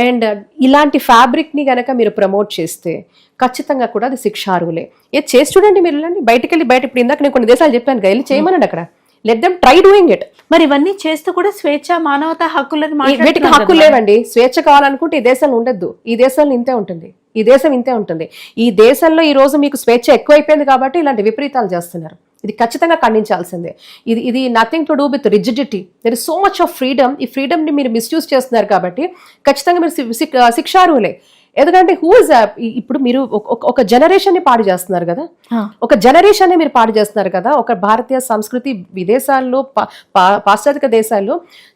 and ఇలాంటి fabric ని గనక మీరు ప్రమోట్ చేస్తే ఖచ్చితంగా కూడా అది శిక్షార్హులే. ఏది చేసి చూడండి మీరు, బయట ఇప్పుడు ఇందాక నేను కొన్ని దేశాలు చెప్పాను కదా, వెళ్ళి చేయమనండి అక్కడ, let them try doing it. మరి ఇవన్నీ చేస్తూ కూడా స్వేచ్ఛ, మానవతా హక్కులని, వీటికి హక్కు లేవండి. స్వేచ్ఛ కావాలనుకుంటే ఈ దేశంలో ఉండద్దు, ఈ దేశంలో ఇంతే ఉంటుంది, ఈ దేశం ఇంతే ఉంటుంది. ఈ దేశంలో ఈ రోజు మీకు స్వేచ్ఛ ఎక్కువైపోయింది కాబట్టి ఇలాంటి విపరీతాలు చేస్తున్నారు. ఇది ఖచ్చితంగా ఖండించాల్సిందే. ఇది nothing to do with rigidity. There is so much of freedom. ఈ ఫ్రీడమ్ని మీరు మిస్యూజ్ చేస్తున్నారు కాబట్టి ఖచ్చితంగా మీరు శిక్షార్హులే. ఎందుకంటే ఇప్పుడు మీరు ఒక జనరేషన్ ని పాడు చేస్తున్నారు కదా, ఒక జనరేషన్ ని మీరు పాడు చేస్తున్నారు కదా. ఒక భారతీయ సంస్కృతి విదేశాల్లో, పాశ్చాత్య దేశాల్లో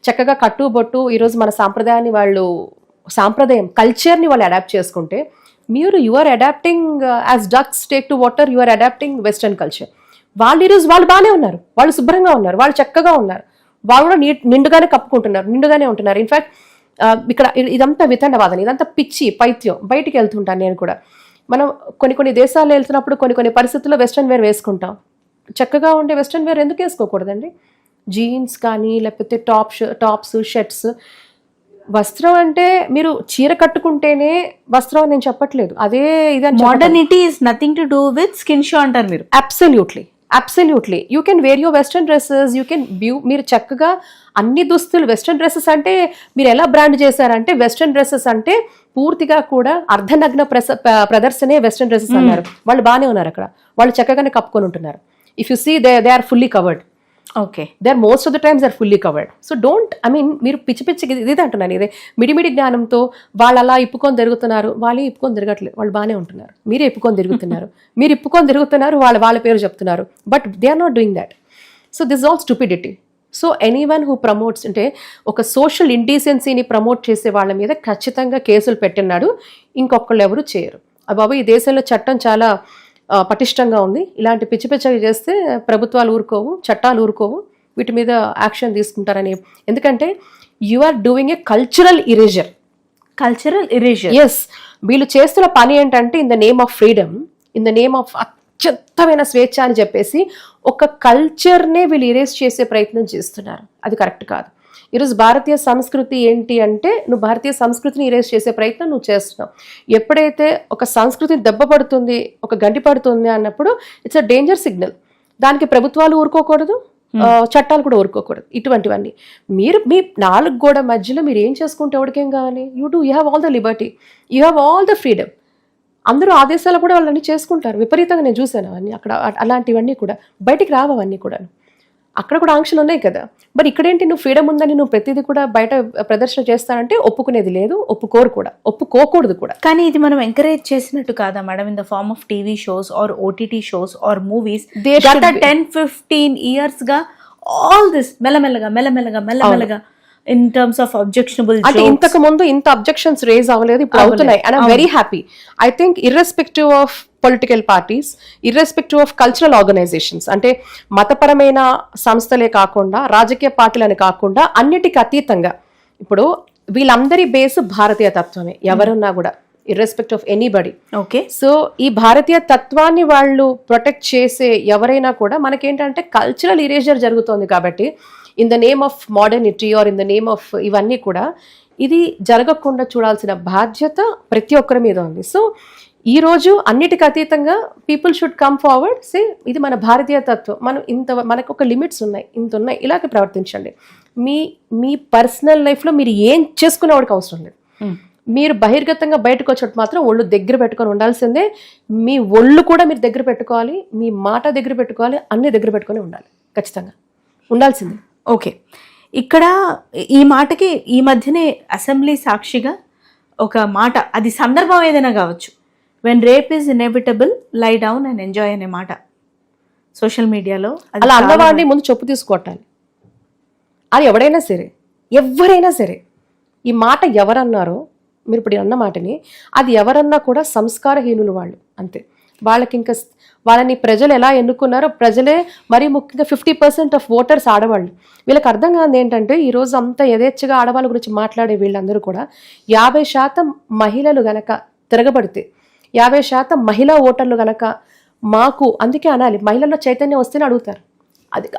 చక్కగా కట్టుబొట్టు ఈరోజు మన సాంప్రదాయం కల్చర్ని వాళ్ళు అడాప్ట్ చేసుకుంటే, you are adapting as ducks take to water, you are adapting western culture. వాళ్ళు ఈరోజు వాళ్ళు బాగానే ఉన్నారు, వాళ్ళు శుభ్రంగా ఉన్నారు, వాళ్ళు చక్కగా ఉన్నారు. వాళ్ళు కూడా నిండుగానే కప్పుకుంటున్నారు, నిండుగానే ఉంటున్నారు. ఇన్ఫాక్ట్ ఇక్కడ ఇదంతా వితండవాదన, ఇదంతా పిచ్చి పైత్యం. బయటికి వెళ్తుంటాను నేను కూడా. మనం కొన్ని దేశాల్లో వెళ్తున్నప్పుడు కొన్ని పరిస్థితుల్లో వెస్ట్రన్ వేర్ వేసుకుంటాం. చక్కగా ఉండే వెస్ట్రన్ వేర్ ఎందుకు వేసుకోకూడదండి? జీన్స్ కానీ లేకపోతే టాప్స్ షర్ట్స్. వస్త్రం అంటే మీరు చీర కట్టుకుంటేనే వస్త్రం అని నేను చెప్పట్లేదు. అదే ఇదని modernity is nothing to do with skin show అంటారు మీరు. Absolutely you can wear your western dresses, you can మీరు చక్కగా అన్ని దుస్తులు. వెస్ట్రన్ డ్రెస్సెస్ అంటే మీరు ఎలా బ్రాండ్ చేశారంటే, వెస్ట్రన్ డ్రెస్సెస్ అంటే పూర్తిగా కూడా అర్ధనగ్న ప్రదర్శనే వెస్ట్రన్ డ్రెస్సెస్ అన్నారు. వాళ్ళు బాగానే ఉన్నారు అక్కడ, వాళ్ళు చక్కగానే కప్పుకొని ఉంటున్నారు. If you see they are fully covered. Okay, they are most of the times are fully covered. So don't, I mean మీరు పిచ్చి ఇది అంటున్నాను. ఇదే మిడిమిడి జ్ఞానంతో వాళ్ళు అలా ఇప్పుకొని తిరుగుతున్నారు, వాళ్ళే ఇప్పుకొని తిరగట్లేదు, వాళ్ళు బాగానే ఉంటున్నారు. మీరే ఇప్పుకొని తిరుగుతున్నారు, మీరు ఇప్పుకొని తిరుగుతున్నారు, వాళ్ళ పేరు చెప్తున్నారు, but they are not doing that. So this all stupidity. So anyone who promotes, అంటే ఒక సోషల్ ఇండీసెన్సీని ప్రమోట్ చేసే వాళ్ళ మీద ఖచ్చితంగా కేసులు పెట్టినాడు. ఇంకొకళ్ళు ఎవరు చేయరు. బాబు ఈ దేశంలో చట్టం చాలా పటిష్టంగా ఉంది. ఇలాంటి పిచ్చిగా చేస్తే ప్రభుత్వాలు ఊరుకోవు, చట్టాలు ఊరుకోవు, వీటి మీద యాక్షన్ తీసుకుంటారని. ఎందుకంటే you are doing a cultural erasure. Yes, వీళ్ళు చేస్తున్న పని ఏంటంటే in the name of freedom, in the name of అత్యుత్తమైన స్వేచ్ఛ అని చెప్పేసి ఒక కల్చర్నే వీళ్ళు ఇరేజ్ చేసే ప్రయత్నం చేస్తున్నారు. అది కరెక్ట్ కాదు. ఈరోజు భారతీయ సంస్కృతి ఏంటి అంటే, నువ్వు భారతీయ సంస్కృతిని ఇరేజ్ చేసే ప్రయత్నం నువ్వు చేస్తున్నావు. ఎప్పుడైతే ఒక సంస్కృతి దెబ్బ పడుతుంది, ఒక గంటి పడుతుంది అన్నప్పుడు ఇట్స్ అ డేంజర్ సిగ్నల్. దానికి ప్రభుత్వాలు ఊరుకోకూడదు, చట్టాలు కూడా ఊరుకోకూడదు. ఇటువంటివన్నీ మీరు మీ 4 గోడ మధ్యలో మీరు ఏం చేసుకుంటే ఎవరికేం కావాలి? You have all the Liberty, you have all the freedom. అందరూ ఆదేశాలు కూడా వాళ్ళని చేసుకుంటారు. విపరీతంగా నేను చూశాను అవన్నీ అక్కడ. అలాంటివన్నీ కూడా బయటికి రావన్నీ కూడా. అక్కడ కూడా ఆంక్షలు ఉన్నాయి కదా. మరి ఇక్కడేంటి, నువ్వు ఫ్రీడమ్ ఉందని నువ్వు ప్రతిదీ కూడా బయట ప్రదర్శన చేస్తానంటే ఒప్పుకునేది లేదు, ఒప్పుకోకూడదు కూడా. కానీ ఇది మనం ఎంకరేజ్ చేసినట్టు కాదా madam, in the form of TV shows or OTT shows or movies. గత 10-15 years గా ఆల్ దిస్ మెల్లమెల్లగా ఇన్ టర్మ్స్ ఆఫ్ అబ్జెక్షనబుల్, అంటే ఇంతకు ముందు ఇంత అబ్జెక్షన్స్ రేజ్ అవ్వలేదు, ఇప్పుడు అవుతున్నాయి. And I'm very happy. I think irrespective of political parties, irrespective of cultural organisations, అంటే మతపరమైన సంస్థలే కాకుండా, రాజకీయ పార్టీలని కాకుండా, అన్నిటికీ అతీతంగా ఇప్పుడు వీళ్ళందరి బేస్ భారతీయ తత్వమే. ఎవరున్నా కూడా ఇర్రెస్పెక్ట్ ఆఫ్ ఎనీబడి. ఓకే, సో ఈ భారతీయ తత్వాన్ని వాళ్ళు ప్రొటెక్ట్ చేసే ఎవరైనా కూడా, మనకేంటంటే కల్చరల్ ఇరేజర్ జరుగుతోంది కాబట్టి in the name of modernity or in the name of ఇవన్నీ కూడా, ఇది జరగకుండా చూడాల్సిన బాధ్యత ప్రతి ఒక్కరి మీద ఉంది. సో ఈ రోజు అన్నిటికీ అతీతంగా పీపుల్ షుడ్ కమ్ ఫార్వర్డ్, సే ఇది మన భారతీయ తత్వం, మనకు ఒక లిమిట్స్ ఉన్నాయి, ఇంత ఉన్నాయి, ఇలాగే ప్రవర్తించండి. మీ పర్సనల్ లైఫ్లో మీరు ఏం చేసుకునేవాడికి అవసరం లేదు. మీరు బహిర్గతంగా బయటకు వచ్చేటప్పుడు మాత్రం ఒళ్ళు దగ్గర పెట్టుకొని ఉండాల్సిందే. మీ ఒళ్ళు కూడా మీరు దగ్గర పెట్టుకోవాలి, మీ మాట దగ్గర పెట్టుకోవాలి, అన్ని దగ్గర పెట్టుకొని ఉండాలి, ఖచ్చితంగా ఉండాల్సిందే. ఓకే, ఇక్కడ ఈ మాటకి ఈ మధ్యనే అసెంబ్లీ సాక్షిగా ఒక మాట, అది సందర్భం ఏదైనా కావచ్చు, when rape is inevitable lie down and enjoy అనే మాట సోషల్ మీడియాలో. అలా అన్నవాడిని ముందు చెప్పు తీసుకొట్టాలి. అది ఎవరైనా సరే ఈ మాట ఎవరన్నారో, మీరు ఇప్పుడు అన్న మాటని, అది ఎవరన్నా కూడా సంస్కారహీనులు వాళ్ళు, అంతే. వాళ్ళని ప్రజలు ఎలా ఎన్నుకున్నారో, ప్రజలే మరీ ముఖ్యంగా 50% ఆఫ్ ఓటర్స్ ఆడవాళ్ళు. వీళ్ళకి అర్థం కాదు ఏంటంటే, ఈరోజు అంతా యథేచ్ఛగా ఆడవాళ్ళ గురించి మాట్లాడే వీళ్ళందరూ కూడా 50% మహిళలు గనక తిరగబడితే, 50% మహిళా ఓటర్లు గనక మాకు, అందుకే అనాలి, మహిళల్లో చైతన్యం వస్తేనే అడుగుతారు.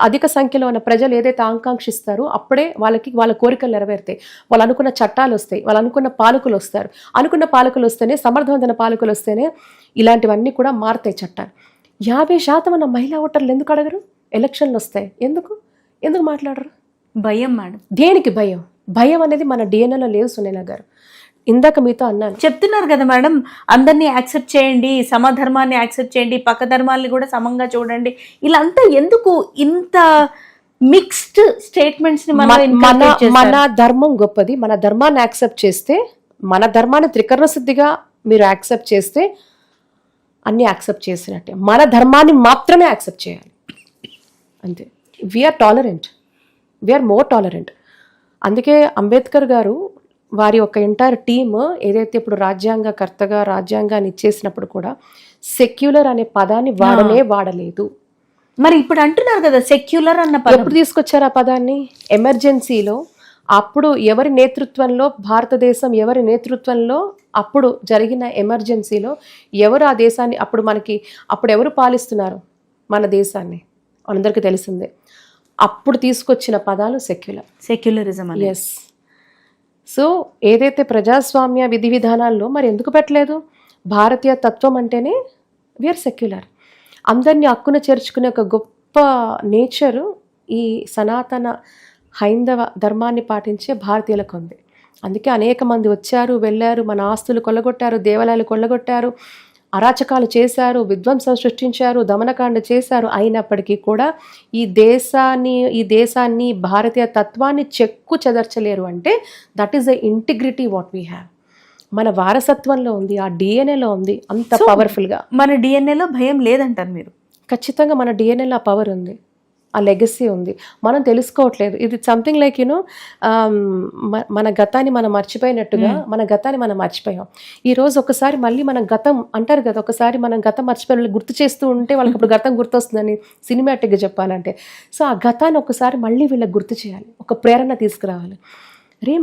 అధిక సంఖ్యలో ఉన్న ప్రజలు ఏదైతే ఆకాంక్షిస్తారో అప్పుడే వాళ్ళ కోరికలు నెరవేరుతాయి, వాళ్ళు అనుకున్న చట్టాలు వస్తాయి, వాళ్ళు అనుకున్న పాలకులు వస్తారు. అనుకున్న పాలకులు వస్తేనే, సమర్థవంతమైన పాలకులు వస్తేనే ఇలాంటివన్నీ కూడా మారుతాయి చట్టాలు. 50% ఉన్న మహిళా ఓటర్లు ఎందుకు అడగరు? ఎలక్షన్లు వస్తాయి, ఎందుకు మాట్లాడరు? భయం మేడం. దేనికి భయం? భయం అనేది మన డిఎన్ఏలో లేదు సునీల గారు. ఇందాక మీతో అన్నాను, చెప్తున్నారు కదా మేడం, అందరినీ యాక్సెప్ట్ చేయండి, సమధర్మాన్ని యాక్సెప్ట్ చేయండి, పక్క ధర్మాల్ని కూడా సమంగా చూడండి. ఇలా అంతా ఎందుకు ఇంత మిక్స్డ్ స్టేట్మెంట్స్ ని? మన ధర్మం గొప్పది, మన ధర్మాన్ని యాక్సెప్ట్ చేస్తే, మన ధర్మాన్ని త్రికరణ సిద్ధిగా మీరు యాక్సెప్ట్ చేస్తే అన్ని యాక్సెప్ట్ చేసినట్టే. మన ధర్మాన్ని మాత్రమే యాక్సెప్ట్ చేయాలి, అంతే. We're tolerant, we're more tolerant. అందుకే అంబేద్కర్ గారు వారి ఒక ఎంటైర్ టీమ్ ఏదైతే ఇప్పుడు రాజ్యాంగకర్తగా రాజ్యాంగాన్ని ఇచ్చేసినప్పుడు కూడా సెక్యులర్ అనే పదాన్ని వాడలేదు. మరి ఇప్పుడు అంటున్నారు కదా సెక్యులర్ అన్న పదం. ఎప్పుడు తీసుకొచ్చారు ఆ పదాన్ని? ఎమర్జెన్సీలో అప్పుడు ఎవరి నేతృత్వంలో, భారతదేశం ఎవరి నేతృత్వంలో అప్పుడు జరిగిన ఎమర్జెన్సీలో ఎవరు ఆ దేశాన్ని అప్పుడు ఎవరు పాలిస్తున్నారు మన దేశాన్ని అందరికీ తెలిసిందే. అప్పుడు తీసుకొచ్చిన పదాలు సెక్యులరిజం అని. ఎస్. సో ఏదైతే ప్రజాస్వామ్య విధి విధానాల్లో మరి ఎందుకు పెట్టలేదు? భారతీయ తత్వం అంటేనే వీఆర్ సెక్యులర్. అందరినీ హక్కున చేర్చుకునే ఒక గొప్ప నేచరు ఈ సనాతన హైందవ ధర్మాన్ని పాటించే భారతీయులకు ఉంది. అందుకే అనేక మంది వచ్చారు, వెళ్ళారు, మన ఆస్తులు కొల్లగొట్టారు, దేవాలయాలు కొల్లగొట్టారు, అరాచకాలు చేశారు, విధ్వంసం సృష్టించారు, దమనకాండ చేశారు. అయినప్పటికీ కూడా ఈ దేశాన్ని భారతీయ తత్వాన్ని చెక్కు చెదర్చలేరు. అంటే that is the integrity what we have. మన వారసత్వంలో ఉంది, ఆ డిఎన్ఏలో ఉంది, అంత పవర్ఫుల్గా. మన డిఎన్ఏలో భయం లేదంటారు మీరు? ఖచ్చితంగా మన డిఎన్ఏలో ఆ పవర్ ఉంది, ఆ లెగసీ ఉంది. మనం తెలుసుకోవట్లేదు. ఇది సంథింగ్ లైక్ మన గతాన్ని మనం మర్చిపోయినట్టుగా మన గతాన్ని మనం మర్చిపోయాం. ఈరోజు ఒకసారి మళ్ళీ మన గతం అంటారు కదా, ఒకసారి మనం గతం మర్చిపోయి గుర్తు చేస్తూ ఉంటే వాళ్ళకి అప్పుడు గతం గుర్తొస్తుందని సినిమాటిక్గా చెప్పాలంటే. సో ఆ గతాన్ని ఒకసారి మళ్ళీ వీళ్ళకి గుర్తు చేయాలి, ఒక ప్రేరణ తీసుకురావాలి.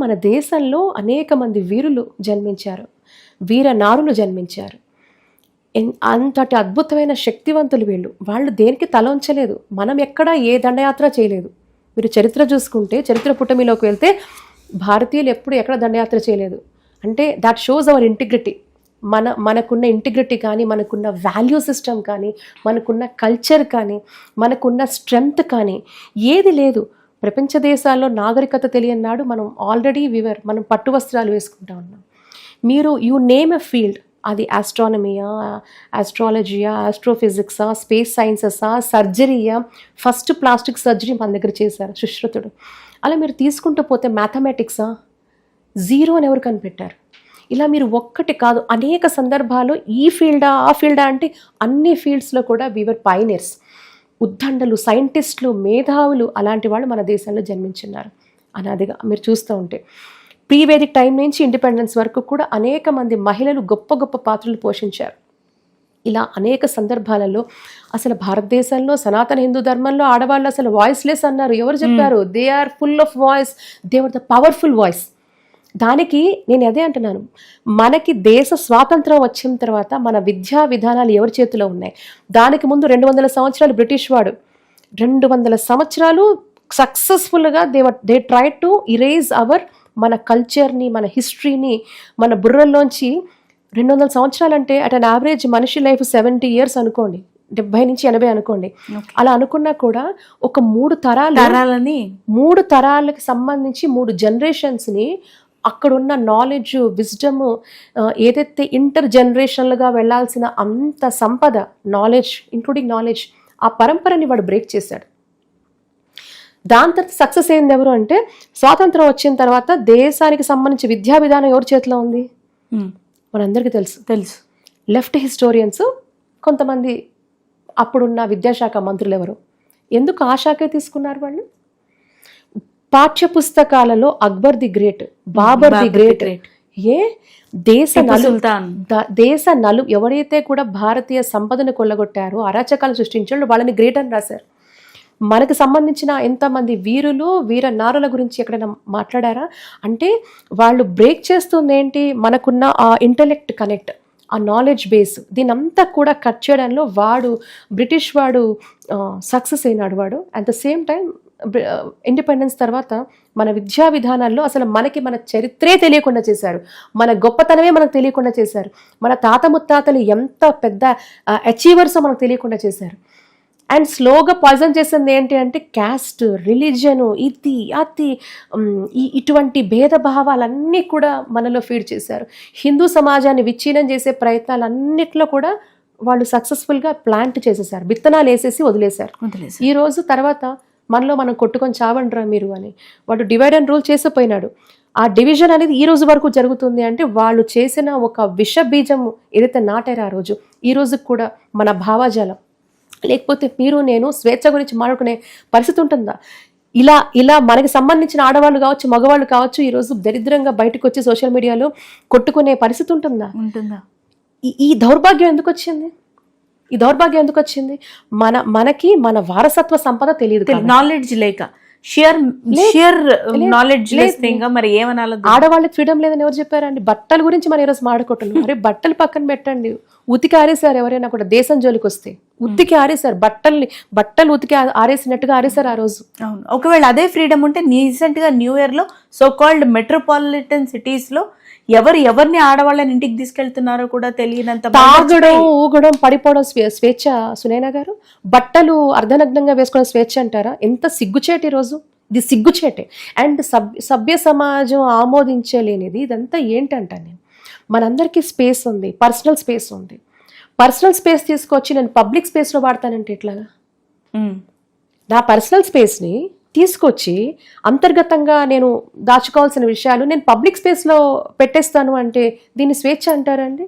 మన దేశంలో అనేక మంది వీరులు జన్మించారు, వీర నారులు జన్మించారు. అంతటి అద్భుతమైన శక్తివంతులు వాళ్ళు దేనికి తల ఉంచలేదు. మనం ఎక్కడా ఏ దండయాత్ర చేయలేదు. మీరు చరిత్ర చూసుకుంటే, చరిత్ర పుటమిలోకి వెళ్తే భారతీయులు ఎప్పుడు ఎక్కడ దండయాత్ర చేయలేదు. అంటే దట్ షోస్ అవర్ ఇంటిగ్రిటీ. మనకున్న ఇంటిగ్రిటీ కానీ, మనకున్న వాల్యూ సిస్టమ్ కానీ, మనకున్న కల్చర్ కానీ, మనకున్న స్ట్రెంగ్త్ కానీ ఏది లేదు. ప్రపంచ దేశాల్లో నాగరికత తెలియన్నాడు మనం ఆల్రెడీ మనం పట్టు వస్త్రాలు వేసుకుంటా ఉన్నాం. యూ నేమ్ ఎ ఫీల్డ్, అది ఆస్ట్రానమీయా, ఆస్ట్రాలజీయా, ఆస్ట్రోఫిజిక్సా, స్పేస్ సైన్సెసా, సర్జరీయా, ఫస్ట్ ప్లాస్టిక్ సర్జరీ మన దగ్గర చేశారు సుశ్రుతుడు. అలా మీరు తీసుకుంటూ పోతే మ్యాథమెటిక్సా, జీరో అని ఎవరు కనిపెట్టారు? ఇలా మీరు ఒక్కటి కాదు అనేక సందర్భాల్లో ఈ ఫీల్డా ఆ ఫీల్డా అంటే అన్ని ఫీల్డ్స్లో కూడా వీవర్ పైనీర్స్. ఉద్దండలు, సైంటిస్టులు, మేధావులు అలాంటి వాళ్ళు మన దేశంలో జన్మించున్నారు అనాదిగా. మీరు చూస్తూ ఉంటే ప్రీ వేదిక్ టైం నుంచి ఇండిపెండెన్స్ వరకు కూడా అనేక మంది మహిళలు గొప్ప గొప్ప పాత్రలు పోషించారు. ఇలా అనేక సందర్భాలలో అసలు భారతదేశంలో సనాతన హిందూ ధర్మంలో ఆడవాళ్ళు అసలు వాయిస్లెస్ అన్నారు. ఎవరు చెప్పారు? They are full of voice, they are the powerful voice. దానికి నేను అదే అంటున్నాను, మనకి దేశ స్వాతంత్రం వచ్చిన తర్వాత మన విద్యా విధానాలు ఎవరి చేతిలో ఉన్నాయి? దానికి ముందు 200 సంవత్సరాలు బ్రిటిష్ వాడు, 200 సంవత్సరాలు సక్సెస్ఫుల్గా దే ట్రై టు ఇరేజ్ మన కల్చర్ని, మన హిస్టరీని మన బుర్రల్లోంచి. 200 సంవత్సరాలు అంటే అట్ అన్ యావరేజ్ మనిషి లైఫ్ 70 years అనుకోండి, 70 నుంచి 80 అనుకోండి. అలా అనుకున్నా కూడా ఒక 3 తరాలకి సంబంధించి 3 జనరేషన్స్ని అక్కడున్న నాలెడ్జ్, విజ్డము, ఏదైతే ఇంటర్ జనరేషన్లుగా వెళ్ళాల్సిన అంత సంపద, నాలెడ్జ్ ఇంక్లూడింగ్ నాలెడ్జ్, ఆ పరంపరని వాడు బ్రేక్ చేశాడు. దాని తర్వాత సక్సెస్ అయింది ఎవరు అంటే, స్వాతంత్రం వచ్చిన తర్వాత దేశానికి సంబంధించి విద్యా విధానం ఎవరి చేతిలో ఉంది? మనందరికీ తెలుసు. లెఫ్ట్ హిస్టోరియన్స్ కొంతమంది, అప్పుడున్న విద్యాశాఖ మంత్రులు ఎవరు? ఎందుకు ఆ శాఖే తీసుకున్నారు వాళ్ళు? పాఠ్య పుస్తకాలలో Akbar the great, Babur the great, దేశ ఎవరైతే కూడా భారతీయ సంపదను కొల్లగొట్టారో, అరాచకాలు సృష్టించారో వాళ్ళని గ్రేట్ అని రాశారు. మనకు సంబంధించిన ఎంతమంది వీరులు, వీర నారుల గురించి ఎక్కడైనా మాట్లాడారా? అంటే వాళ్ళు బ్రేక్ చేస్తుంది ఏంటి? మనకున్న ఆ ఇంటెలెక్ట్ కనెక్ట్, ఆ నాలెడ్జ్ బేస్, దీనంతా కూడా కట్ చేయడంలో బ్రిటిష్ వాడు సక్సెస్ అయినాడు వాడు. At the same time independence తర్వాత మన విద్యా విధానాల్లో అసలు మన చరిత్రే తెలియకుండా చేశారు, మన గొప్పతనమే మనకు తెలియకుండా చేశారు, మన తాత ముత్తాతలు ఎంత పెద్ద అచీవర్సో మనకు తెలియకుండా చేశారు. అండ్ స్లోగా పాయిజన్ చేసింది ఏంటి అంటే క్యాస్ట్, రిలీజను, ఇది అతి ఇటువంటి భేదభావాలన్నీ కూడా మనలో ఫీడ్ చేశారు. హిందూ సమాజాన్ని విచ్ఛిన్నం చేసే ప్రయత్నాలన్నిట్లో కూడా వాళ్ళు సక్సెస్ఫుల్గా ప్లాంట్ చేసేసారు, విత్తనాలు వేసేసి వదిలేశారు. ఈరోజు తర్వాత మనలో మనం కొట్టుకొని చావండ్రా మీరు అని వాడు డివైడ్ అండ్ రూల్ చేసిపోయినాడు. ఆ డివిజన్ అనేది ఈ రోజు వరకు జరుగుతుంది. అంటే వాళ్ళు చేసిన ఒక విష బీజం ఏదైతే నాటారో ఆ రోజు, ఈ రోజు కూడా మన భావజాలం, లేకపోతే మీరు నేను స్వేచ్ఛ గురించి మాట్లాడుకునే పరిస్థితి ఉంటుందా? ఇలా మనకి సంబంధించిన ఆడవాళ్ళు కావచ్చు, మగవాళ్ళు కావచ్చు, ఈరోజు దరిద్రంగా బయటకు వచ్చి సోషల్ మీడియాలో కొట్టుకునే పరిస్థితి ఉంటుందా? ఉంటుందా? ఈ దౌర్భాగ్యం ఎందుకు వచ్చింది? ఈ దౌర్భాగ్యం ఎందుకు వచ్చింది? మనకి మన వారసత్వ సంపద తెలియదు, నాలెడ్జ్ లేక, షియర్ నాలెడ్జ్ గా మరి ఏమనాలి? ఆడవాళ్ళకి ఫ్రీడమ్ లేదని ఎవరు చెప్పారండి? బట్టల గురించి మనం ఈరోజు మాడుకుంటున్నాం. అరే బట్టలు పక్కన పెట్టండి, ఉతికి ఆరేసారు ఎవరైనా కూడా దేశం జోలికి వస్తే, ఉతికి ఆరేసారు బట్టలు ఉతికి ఆరేసినట్టుగా ఆరేసారు ఆ రోజు. అవును, ఒకవేళ అదే ఫ్రీడమ్ ఉంటే రీసెంట్ గా న్యూ ఇయర్ లో సో కాల్డ్ మెట్రోపాలిటన్ సిటీస్ లో ఎవరిని ఆడవాళ్ళని ఇంటికి తీసుకెళ్తున్నారో కూడా తెలియనంత తాగడం, ఊగడం, పడిపోవడం స్వేచ్ఛ. సునైనా గారు, బట్టలు అర్ధనగ్నంగా వేసుకోవడం స్వేచ్ఛ అంటారా? ఎంత సిగ్గుచేటి రోజు ఇది, సిగ్గుచేటే. అండ్ సభ్య సమాజం ఆమోదించలేనిది ఇదంతా ఏంటంట. నేను మనందరికీ స్పేస్ ఉంది, పర్సనల్ స్పేస్ ఉంది. పర్సనల్ స్పేస్ తీసుకొచ్చి నేను పబ్లిక్ స్పేస్లో వాడతానంటే ఎట్లాగా? నా పర్సనల్ స్పేస్ని తీసుకొచ్చి అంతర్గతంగా నేను దాచుకోవాల్సిన విషయాలు నేను పబ్లిక్ స్పేస్లో పెట్టేస్తాను అంటే దీన్ని స్వేచ్ఛ అంటారండి?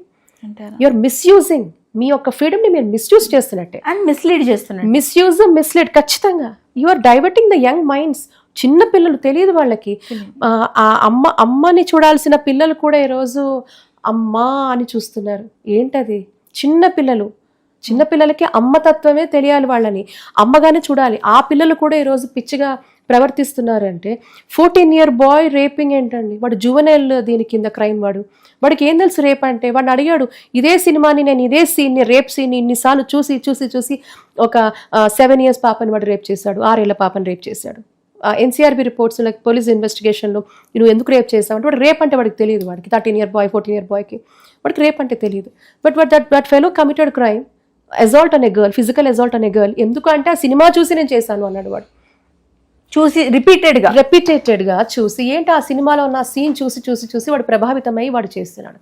యూఆర్ మిస్యూజింగ్, మీ యొక్క ఫ్రీడమ్ని మీరు మిస్యూజ్ చేస్తున్నట్టే, అండ్ మిస్లీడ్ చేస్తున్నారు. మిస్యూజ్, మిస్లీడ్ ఖచ్చితంగా. You're diverting the young minds. చిన్న పిల్లలు తెలియదు వాళ్ళకి. ఆ అమ్మని చూడాల్సిన పిల్లలు కూడా ఈరోజు అమ్మా అని చూస్తున్నారు. ఏంటది? చిన్నపిల్లలకి అమ్మతత్వమే తెలియాలి, వాళ్ళని అమ్మగానే చూడాలి. ఆ పిల్లలు కూడా ఈరోజు పిచ్చిగా ప్రవర్తిస్తున్నారంటే 14-year బాయ్ రేపింగ్ ఏంటండి? వాడు జువెనైల్ దీని కింద క్రైమ్. వాడికి ఏం తెలుసు రేప్ అంటే? వాడిని అడిగాడు, ఇదే సినిమాని నేను ఇదే సీన్ని, రేప్ సీన్ని ఇన్నిసార్లు చూసి ఒక 7 years పాపని వాడు రేప్ చేశాడు, 6 ఏళ్ల పాపని రేప్ చేశాడు. NCRB రిపోర్ట్స్, లైక్ పోలీస్ ఇన్వెస్టిగేషన్లో నువ్వు ఎందుకు రేప్ చేసావు అంటే వాడు రేప్ అంటే వాడికి తెలియదు. వాడికి 13-year బాయ్, 14-year బాయ్కి వాడికి రేప్ అంటే తెలియదు. But that fellow committed crime, assault అనే గర్ల్, ఫిజికల్ అసాల్ట్ అనే గర్ల్. ఎందుకు అంటే ఆ సినిమా చూసి నేను చేశాను అన్నాడు. వాడు చూసి రిపీటెడ్గా చూసి, ఏంటి ఆ సినిమాలో ఉన్న సీన్ చూసి వాడు ప్రభావితమై వాడు చేస్తున్నాడు.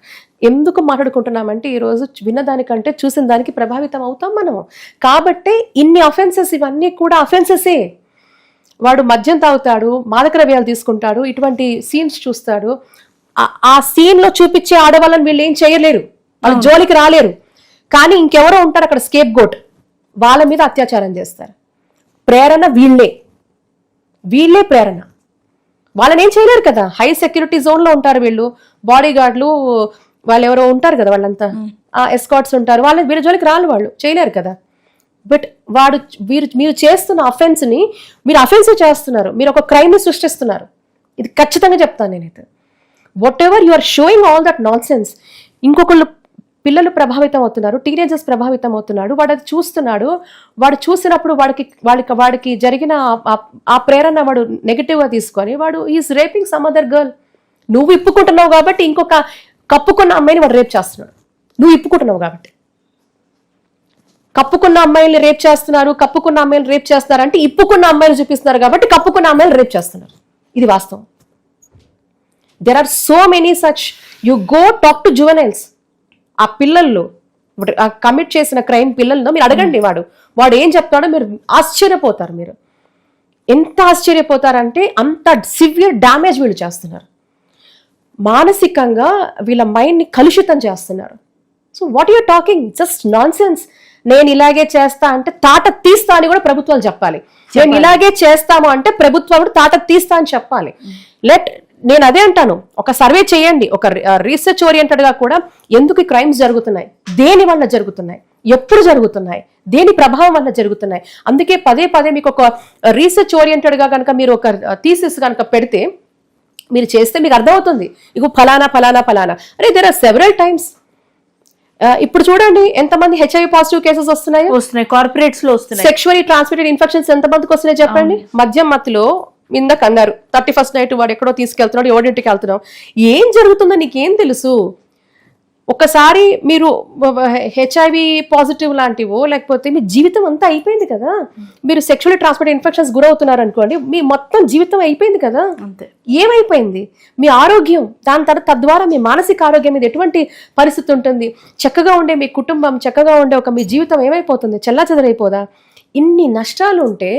ఎందుకు మాట్లాడుకుంటున్నామంటే ఈరోజు విన్నదానికంటే చూసిన దానికి ప్రభావితం అవుతాం మనము. కాబట్టి ఇన్ని అఫెన్సెస్, ఇవన్నీ కూడా అఫెన్సెసే. వాడు మద్యం తాగుతాడు, మాదక ద్రవ్యాలు తీసుకుంటాడు, ఇటువంటి సీన్స్ చూస్తాడు. ఆ సీన్లో చూపించే ఆడవాళ్ళని వీళ్ళు ఏం చేయలేరు, వాళ్ళ జోలికి రాలేరు. కానీ ఇంకెవరో ఉంటారు అక్కడ స్కేప్ గోట్, వాళ్ళ మీద అత్యాచారం చేస్తారు. ప్రేరణ వీళ్ళే ప్రేరణ. వాళ్ళని ఏం చేయలేరు కదా. హై సెక్యూరిటీ జోన్లో ఉంటారు వీళ్ళు, బాడీ గార్డులు వాళ్ళు ఎవరో ఉంటారు కదా, వాళ్ళంతా ఎస్కాట్స్ ఉంటారు. వీళ్ళ జోలికి రాళ్ళు, వాళ్ళు చేయలేరు కదా. బట్ మీరు చేస్తున్న అఫెన్స్ని మీరు అఫెన్సివ్ చేస్తున్నారు, మీరు ఒక క్రైమ్ని సృష్టిస్తున్నారు. ఇది ఖచ్చితంగా చెప్తాను నేనైతే. Whatever you are showing all that nonsense, ఇంకొకళ్ళు పిల్లలు ప్రభావితం అవుతున్నారు, టీనేజర్స్ ప్రభావితం అవుతున్నాడు. వాడు అది చూస్తున్నాడు. వాడు చూసినప్పుడు వాడికి జరిగిన ఆ ప్రేరణ వాడు నెగిటివ్గా తీసుకొని వాడు is raping some other girl. నువ్వు ఇప్పుకుంటున్నావు కాబట్టి ఇంకొక కప్పుకున్న అమ్మాయిని వాడు రేప్ చేస్తున్నాడు. నువ్వు ఇప్పుకుంటున్నావు కాబట్టి. కప్పుకున్న అమ్మాయిల్ని రేప్ చేస్తున్నారు, కప్పుకున్న అమ్మాయిలు రేప్ చేస్తున్నారు అంటే ఇప్పుకున్న అమ్మాయిలు చూపిస్తున్నారు కాబట్టి కప్పుకున్న అమ్మాయిలు రేప్ చేస్తున్నారు. ఇది వాస్తవం. There are so many such. You go talk to juveniles. ఆ పిల్లల్లో కమిట్ చేసిన క్రైమ్ పిల్లల్లో మీరు అడగండి, వాడు ఏం చెప్తాడో మీరు ఆశ్చర్యపోతారు. మీరు ఎంత ఆశ్చర్యపోతారంటే అంత సివియర్ డ్యామేజ్ వీళ్ళు చేస్తున్నారు. మానసికంగా వీళ్ళ మైండ్ని కలుషితం చేస్తున్నారు. So what you're talking? Just non sense. నేను ఇలాగే చేస్తా అంటే తాట తీస్తా అని కూడా ప్రభుత్వాలు చెప్పాలి. నేను ఇలాగే చేస్తాము అంటే ప్రభుత్వాలు తాట తీస్తా అని చెప్పాలి. నేను అదే అంటాను, ఒక సర్వే చేయండి, ఒక రీసెర్చ్ ఓరియంటెడ్ గా కూడా ఎందుకు ఈ క్రైమ్స్ జరుగుతున్నాయి, దేని వల్ల జరుగుతున్నాయి, ఎప్పుడు జరుగుతున్నాయి, దేని ప్రభావం వల్ల జరుగుతున్నాయి. అందుకే పదే మీకు ఒక రీసెర్చ్ ఓరియంటెడ్ గా కనుక మీరు ఒక థీసిస్ కనుక పెడితే మీరు చేస్తే మీకు అర్థమవుతుంది. ఇగో ఫలానా అరే దేర్ ఆర్ సెవరల్ టైమ్స్. ఇప్పుడు చూడండి ఎంతమంది HIV పాజిటివ్ కేసెస్ వస్తున్నాయి కార్పొరేట్స్ లో వస్తున్నాయి. సెక్షువల్లీ ట్రాన్స్మిటెడ్ ఇన్ఫెక్షన్స్ ఎంతమందికి వస్తున్నాయి చెప్పండి. మద్యం మత్తులో ఇందాక అన్నారు 31st నైట్ వాడు ఎక్కడో తీసుకెళ్తున్నాడు, ఎవరింటికి వెళ్తున్నాం. ఏం జరుగుతుందో నీకేం తెలుసు? ఒకసారి మీరు HIV పాజిటివ్ లాంటివో లేకపోతే మీ జీవితం అంతా అయిపోయింది కదా. మీరు సెక్షువల్లీ ట్రాన్స్మిటెడ్ ఇన్ఫెక్షన్స్ గురవుతున్నారు అనుకోండి, మీ మొత్తం జీవితం అయిపోయింది కదా. అంతే. ఏమైపోయింది? మీ ఆరోగ్యం, దాని తర్వాత తద్వారా మీ మానసిక ఆరోగ్యం మీద ఎటువంటి పరిస్థితి ఉంటుంది? చక్కగా ఉండే మీ కుటుంబం, చక్కగా ఉండే మీ జీవితం ఏమైపోతుంది? చెల్లాచెదరైపోదా? ఇన్ని నష్టాలు ఉంటే